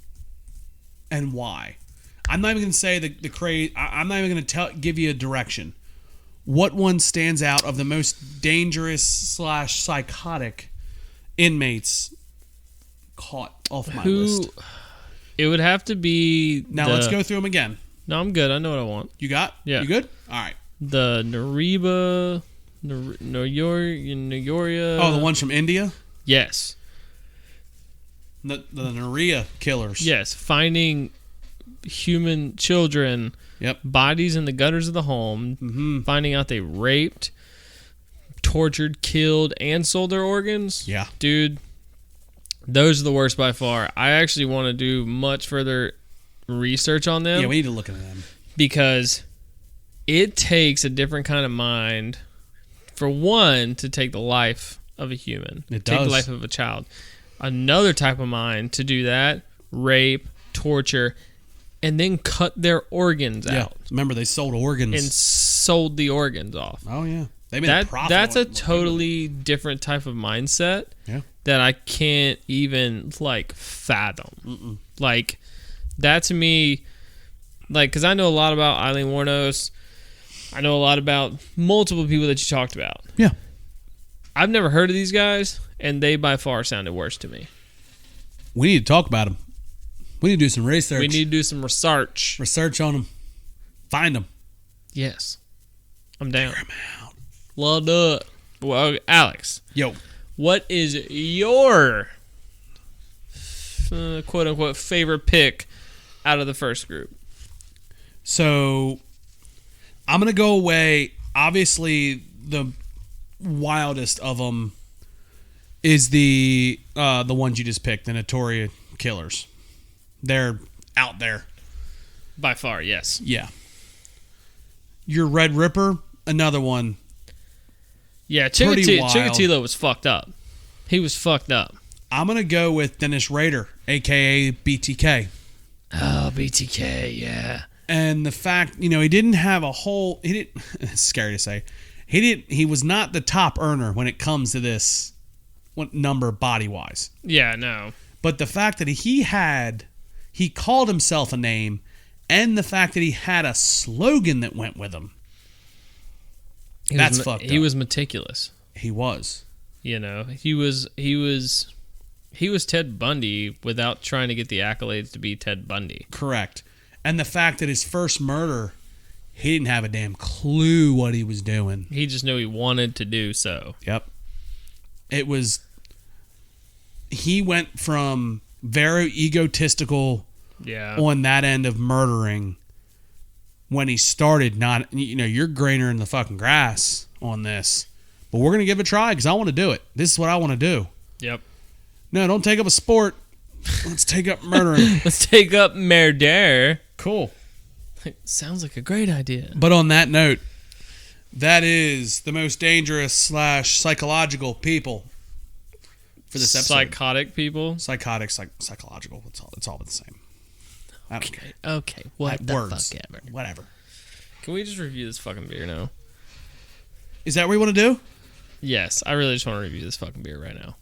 and why? I'm not even going to say the craze. I'm not even going to give you a direction. What one stands out of the most dangerous / psychotic inmates caught off my list? It would have to be... Now, let's go through them again. No, I'm good. I know what I want. You got? Yeah. You good? All right. The Nariba... Noyoria... Oh, the ones from India? Yes. The Naria killers. Yes. Finding human children... Yep. Bodies in the gutters of the home. Mm-hmm. Finding out they raped, tortured, killed, and sold their organs. Yeah. Dude, those are the worst by far. I actually want to do much further research on them. Yeah, we need to look at them. Because it takes a different kind of mind, for one, to take the life of a human. It does. Take the life of a child. Another type of mind to do that, rape, torture, and then cut their organs out. Remember, they sold organs. And sold the organs off. Oh, yeah. They made a profit. That's a totally different type of mindset that I can't even, fathom. Mm-mm. Like, that to me, because I know a lot about Eileen Wuornos. I know a lot about multiple people that you talked about. Yeah. I've never heard of these guys, and they by far sounded worse to me. We need to talk about them. We need to do some research. We need to do some research. Research on them. Find them. Yes. I'm down. Figure them out. Love it. Well, Alex. Yo. What is your quote-unquote favorite pick out of the first group? So, I'm going to go away. Obviously, the wildest of them is the ones you just picked, the Notorious Killers. They're out there. By far, yes. Yeah. Your Red Ripper, another one. Yeah, Chikatilo was fucked up. He was fucked up. I'm going to go with Dennis Rader, a.k.a. BTK. Oh, BTK, yeah. And the fact, he didn't have a whole... It's scary to say. He was not the top earner when it comes to this number body-wise. Yeah, no. But the fact that he called himself a name, and the fact that he had a slogan that went with him. That's fucked up. He was meticulous. He was. He was Ted Bundy without trying to get the accolades to be Ted Bundy. Correct. And the fact that his first murder, he didn't have a damn clue what he was doing. He just knew he wanted to do so. Yep. He went from very egotistical on that end of murdering when he started not, you're greener in the fucking grass on this, but we're going to give it a try because I want to do it. This is what I want to do. Yep. No, don't take up a sport. Let's take up murdering. Let's take up murder. Cool. Sounds like a great idea. But on that note, that is the most dangerous / psychological people for this episode. Psychotic people? Psychotic, psychological. It's all the same. I don't care. Okay. What the words. fuck ever. Whatever. Can we just review this fucking beer now? Is that what you want to do? Yes. I really just want to review this fucking beer right now.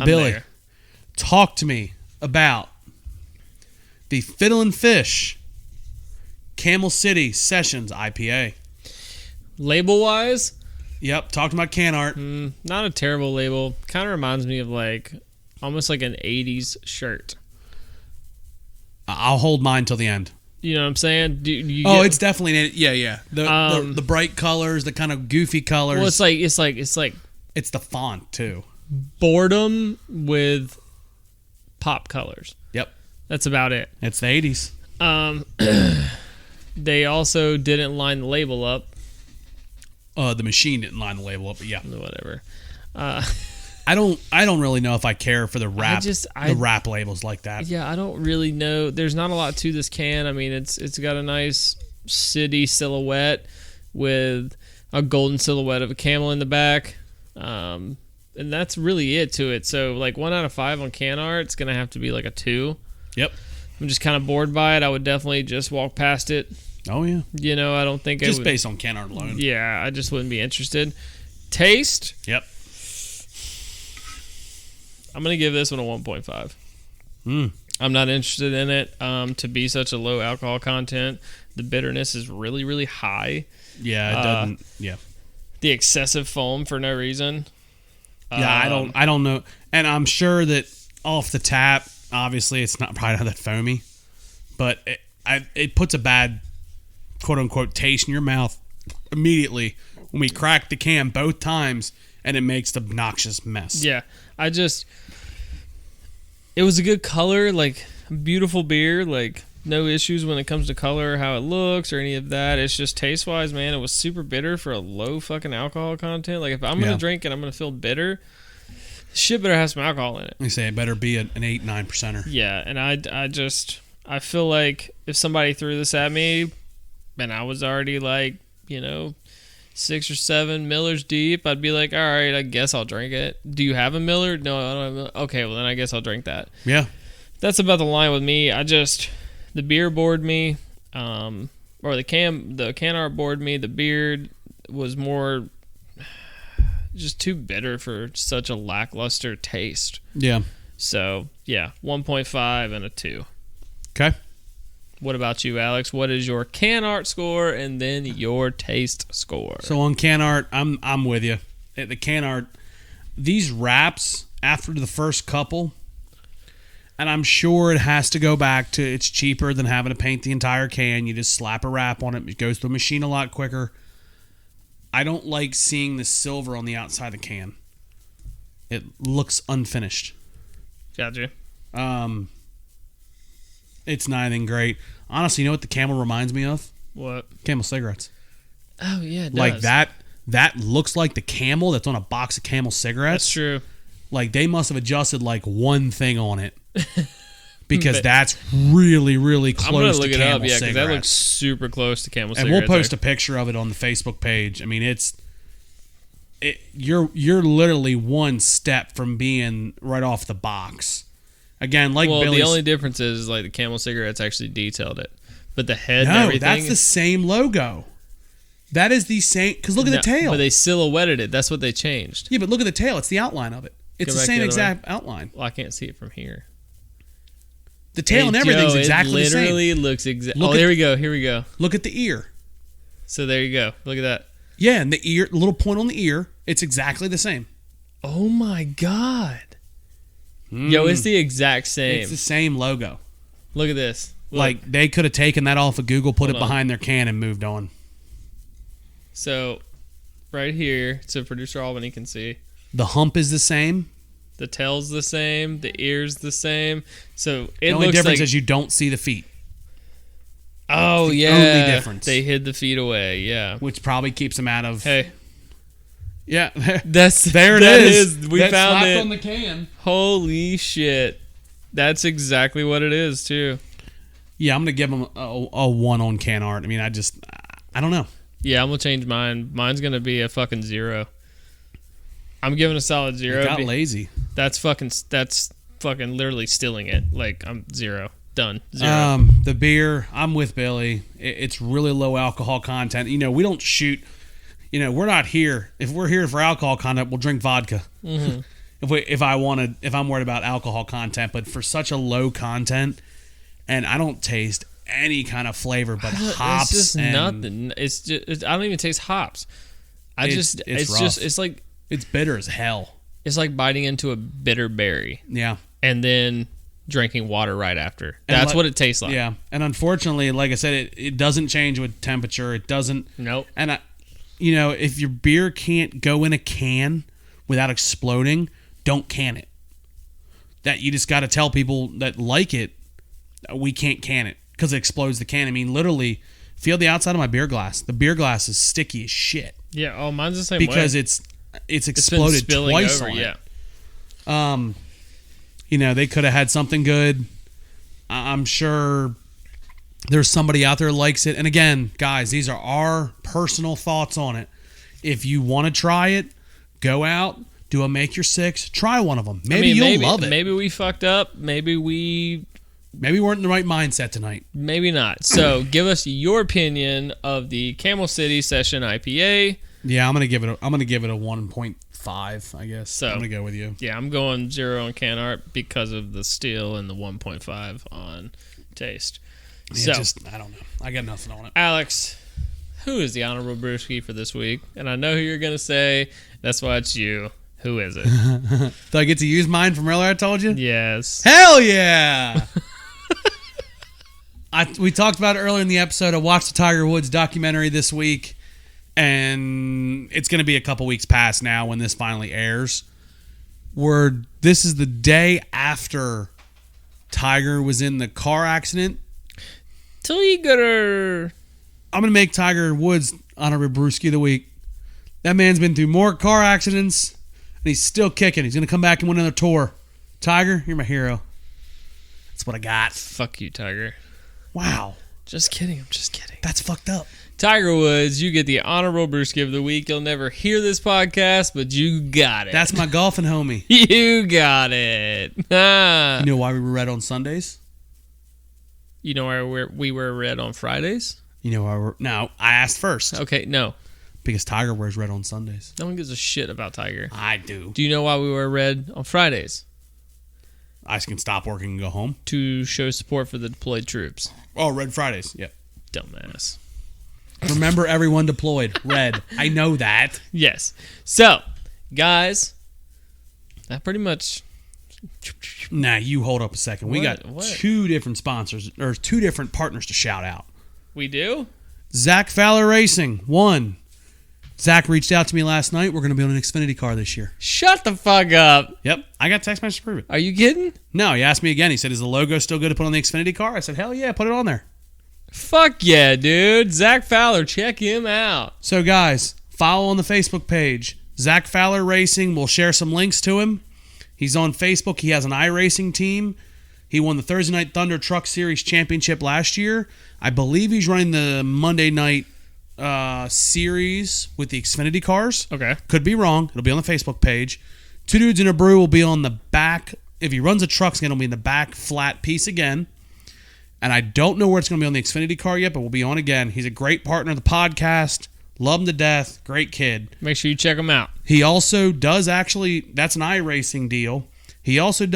Billy, talk to me about the Fiddlin Fish Camel City Sessions IPA. Label-wise? Yep, talk to my can art. Not a terrible label. Kind of reminds me of almost like an 80s shirt. I'll hold mine till the end. You know what I'm saying? It's definitely yeah. The bright colors, the kind of goofy colors. Well, it's the font too. Boredom with pop colors. Yep, that's about it. It's the 80s. They also didn't line the label up. The machine didn't line the label up, but yeah, whatever. I don't really know if I care for the wrap labels like that. Yeah, I don't really know. There's not a lot to this can. I mean, it's got a nice city silhouette with a golden silhouette of a camel in the back, and that's really it to it. So 1 out of 5 on can art, it's gonna have to be a 2. Yep. I'm just kind of bored by it. I would definitely just walk past it. Oh yeah. I don't think just based on can art alone. Yeah, I just wouldn't be interested. Taste. Yep. I'm going to give this one a 1.5. I'm not interested in it to be such a low alcohol content. The bitterness is really, really high. Yeah, it doesn't. Yeah. The excessive foam for no reason. Yeah, I don't know. And I'm sure that off the tap, obviously, it's probably not that foamy. But it puts a bad, quote-unquote, taste in your mouth immediately when we crack the can both times, and it makes the obnoxious mess. Yeah. It was a good color, beautiful beer, no issues when it comes to color, how it looks, or any of that. It's just taste-wise, man, it was super bitter for a low fucking alcohol content. If I'm going to drink and I'm going to feel bitter, shit better have some alcohol in it. You say it better be an 8-9%er. Yeah, and I feel like if somebody threw this at me, and I was already 6 or 7 Millers deep, I'd be like, all right, I guess I'll drink it. Do you have a Miller? No, I don't have a... Okay, well, then I guess I'll drink that. Yeah. That's about the line with me. The beer bored me, or the can art bored me. The beer was more just too bitter for such a lackluster taste. Yeah. So, yeah, 1.5 and a 2. Okay. What about you, Alex? What is your can art score and then your taste score? So on can art, I'm with you. The can art, these wraps after the first couple, and I'm sure it has to go back to it's cheaper than having to paint the entire can. You just slap a wrap on it. It goes through a machine a lot quicker. I don't like seeing the silver on the outside of the can. It looks unfinished. Gotcha. It's not anything great. Honestly, you know what the Camel reminds me of? What? Camel cigarettes. Oh, yeah, it does. That looks like the Camel that's on a box of Camel cigarettes. That's true. They must have adjusted one thing on it. Because that's really, really close to Camel cigarettes. I'm going to look it up, yeah, because that looks super close to Camel cigarettes. And we'll post a picture of it on the Facebook page. I mean, you're literally one step from being right off the box. Again, Billy's... the only difference is the Camel cigarettes actually detailed it, but the head and everything. No, that's the same logo. That is the same. Because look at the tail. But they silhouetted it. That's what they changed. Yeah, but look at the tail. It's the outline of it. It's the same exact outline. Well, I can't see it from here. The tail and everything's exactly the same. It literally looks exactly. Oh, here we go. Here we go. Look at the ear. So there you go. Look at that. Yeah, and the ear, little point on the ear, it's exactly the same. Oh my god. Yo, it's the exact same. It's the same logo. Look at this. Look. They could have taken that off of Google, put it behind their can, and moved on. So, right here, so producer Albany can see. The hump is the same. The tail's the same. The ear's the same. So The only difference is you don't see the feet. Oh, yeah. Only difference. They hid the feet away, yeah. Which probably keeps them out of... Hey. Yeah. There it is. We found it. on the can. Holy shit. That's exactly what it is, too. Yeah, I'm going to give them a 1 on can art. I mean, I don't know. Yeah, I'm going to change mine. Mine's going to be a fucking 0. I'm giving a solid 0. I got lazy. That's fucking literally stealing it. Like, I'm 0. Done. 0. The beer, I'm with Billy. It's really low alcohol content. You know, we don't shoot. You know, we're not here. If we're here for alcohol content, we'll drink vodka. Mm-hmm. if I'm worried about alcohol content, but for such a low content, and I don't taste any kind of flavor but hops. It's just nothing. It's just I don't even taste hops. It's like it's bitter as hell. It's like biting into a bitter berry. Yeah, and then drinking water right after. That's what it tastes like. Yeah, and unfortunately, like I said, it doesn't change with temperature. It doesn't. Nope. And if your beer can't go in a can without exploding, don't can it. That you just got to tell people that like it, we can't can it because it explodes the can. I mean, literally, feel the outside of my beer glass. The beer glass is sticky as shit. Yeah. Oh, mine's the same way. Because it's exploded twice on it. Yeah. They could have had something good. I'm sure there's somebody out there who likes it. And again, guys, these are our personal thoughts on it. If you want to try it, go out, do a Make Your Six, try one of them. Maybe you'll love it. Maybe we fucked up. Maybe we weren't in the right mindset tonight. Maybe not. So give us your opinion of the Camel City Session IPA. Yeah, I'm gonna give it a 1.5, I guess. So I'm gonna go with you. Yeah, I'm going 0 on can art because of the steel and the 1.5 on taste. Yeah, I don't know. I got nothing on it. Alex, who is the honorable brewski for this week? And I know who you're gonna say. That's why it's you. Who is it? Do I get to use mine from earlier? I told you. Yes. Hell yeah. We talked about it earlier in the episode. I watched the Tiger Woods documentary this week, and it's going to be a couple weeks past now when this finally airs. This is the day after Tiger was in the car accident. Tiger. I'm going to make Tiger Woods honorable brewski of the week. That man's been through more car accidents, and he's still kicking. He's going to come back and win another tour. Tiger, you're my hero. That's what I got. Fuck you, Tiger. Wow. Just kidding. I'm just kidding. That's fucked up. Tiger Woods, you get the honorable brewski of the week. You'll never hear this podcast, but you got it. That's my golfing homie. You got it. You know why we were red on Sundays? You know why we wear red on Fridays? You know why No, I asked first. Okay, no. Because Tiger wears red on Sundays. No one gives a shit about Tiger. I do. Do you know why we wear red on Fridays? I can stop working and go home. To show support for the deployed troops. Oh, Red Fridays. Yep. Dumbass. Remember everyone deployed. Red. I know that. Yes. So, guys, that pretty much... Nah, you hold up a second. We got two different sponsors, or 2 different partners to shout out. We do? Zach Fowler Racing, 1. Zach reached out to me last night. We're going to be on an Xfinity car this year. Shut the fuck up. Yep. I got text message to prove it. Are you kidding? No, he asked me again. He said, is the logo still good to put on the Xfinity car? I said, hell yeah, put it on there. Fuck yeah, dude. Zach Fowler, check him out. So, guys, follow on the Facebook page. Zach Fowler Racing. We'll share some links to him. He's on Facebook. He has an iRacing team. He won the Thursday Night Thunder Truck Series Championship last year. I believe he's running the Monday Night series with the Xfinity cars. Okay. Could be wrong. It'll be on the Facebook page. Two Dudes in a Brew will be on the back. If he runs a truck, it's going to be in the back flat piece again. And I don't know where it's going to be on the Xfinity car yet, but we'll be on again. He's a great partner of the podcast. Love him to death. Great kid. Make sure you check him out. He also does actually, that's an iRacing deal. He also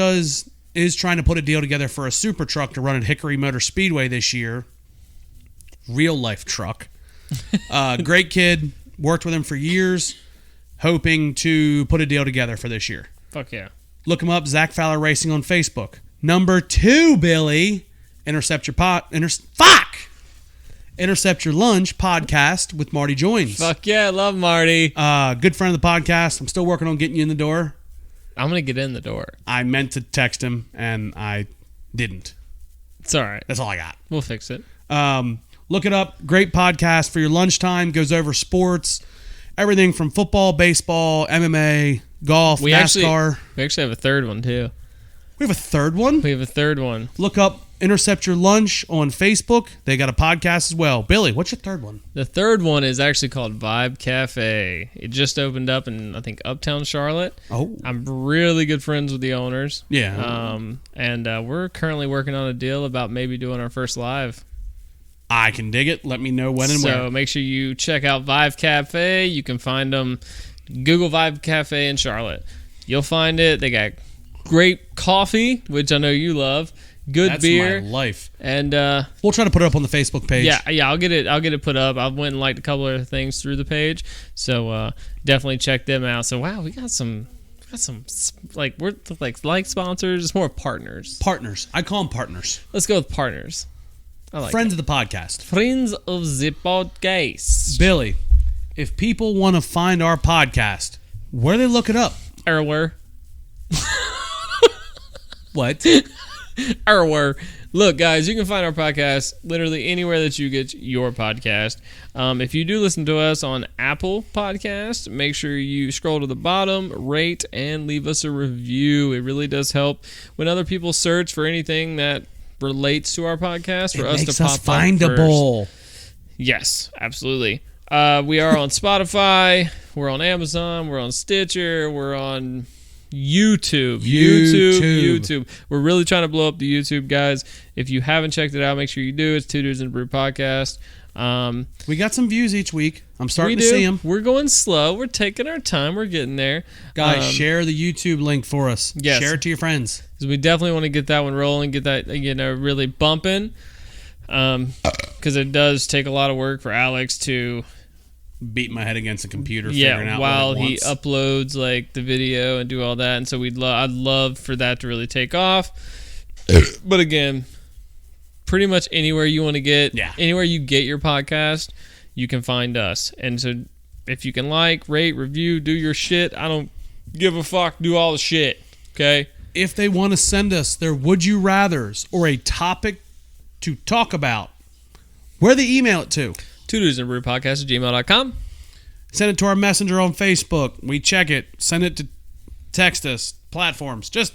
is trying to put a deal together for a super truck to run at Hickory Motor Speedway this year. Real life truck. Great kid. Worked with him for years. Hoping to put a deal together for this year. Fuck yeah. Look him up, Zach Fowler Racing on Facebook. Number 2, Billy. Intercept Your Lunch podcast with Marty Joins. Fuck yeah, I love Marty. Good friend of the podcast. I'm still working on getting you in the door. I'm going to get in the door. I meant to text him, and I didn't. It's all right. That's all I got. We'll fix it. Look it up. Great podcast for your lunchtime. Goes over sports, everything from football, baseball, MMA, golf, NASCAR. We actually have a third one, too. We have a third one? We have a third one. Look up Intercept Your Lunch on Facebook. They got a podcast as well. Billy, what's your third one? The third one is actually called Vibe Cafe. It just opened up in, I think, Uptown Charlotte. Oh. I'm really good friends with the owners. Yeah. And we're currently working on a deal about maybe doing our first live. I can dig it. Let me know when and where. So make sure you check out Vibe Cafe. You can find them. Google Vibe Cafe in Charlotte. You'll find it. They got great coffee, which I know you love. Good beer. That's my life. And we'll try to put it up on the Facebook page. Yeah, I'll get it put up. I went and liked a couple of things through the page, so definitely check them out. So wow, we got some like we're like sponsors. It's more partners. Partners. I call them partners. Let's go with partners. I like friends it. of the podcast. Friends of the podcast. Billy, if people want to find our podcast, where do they look it up? Everywhere. What? Everywhere. Look, guys, you can find our podcast literally anywhere that you get your podcast. If you do listen to us on Apple Podcast, make sure you scroll to the bottom, rate, and leave us a review. It really does help when other people search for anything that relates to our podcast for us to pop up findable. First. Yes, absolutely. We are on Spotify. We're on Amazon. We're on Stitcher. We're on YouTube. We're really trying to blow up the YouTube, guys. If you haven't checked it out, make sure you do. It's Two Dudes and a Brew podcast. We got some views each week. I'm starting to see them. We're going slow. We're taking our time. We're getting there. Guys, share the YouTube link for us. Yes. Share it to your friends. Because we definitely want to get that one rolling, get that really bumping. Because it does take a lot of work for Alex to beat my head against a computer figuring out while what it he wants. Uploads like the video and do all that. And so I'd love for that to really take off. But again, pretty much anywhere you want to get, anywhere you get your podcast, you can find us. And so if you can rate, review, do your shit, I don't give a fuck, do all the shit, okay? If they want to send us their would you rathers or a topic to talk about, where they email it to? Twodudesandabrewpodcast@gmail.com. Send it to our messenger on Facebook. We check it. Send it to text us, platforms. Just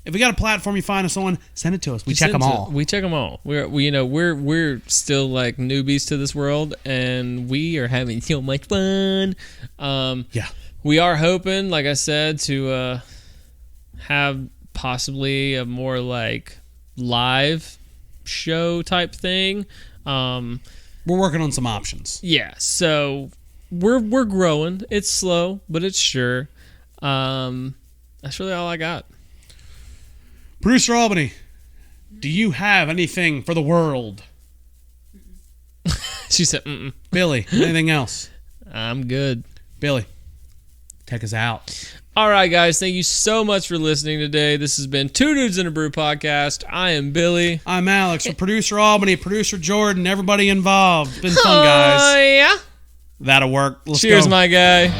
if we got a platform you find us on, send it to us. We check them all. We check them all. We're still like newbies to this world, and we are having so much fun. We are hoping, like I said, to have possibly a more like live show type thing. We're working on some options. Yeah, so we're growing. It's slow, but it's sure. That's really all I got. Producer Albany, do you have anything for the world? She said, mm-mm. Billy, anything else? I'm good. Billy, take us out. All right, guys. Thank you so much for listening today. This has been Two Dudes and a Brew podcast. I am Billy. I'm Alex. For Producer Albany, Producer Jordan, everybody involved. It's been fun, guys. Yeah. That'll work. Let's Cheers, go. my guy.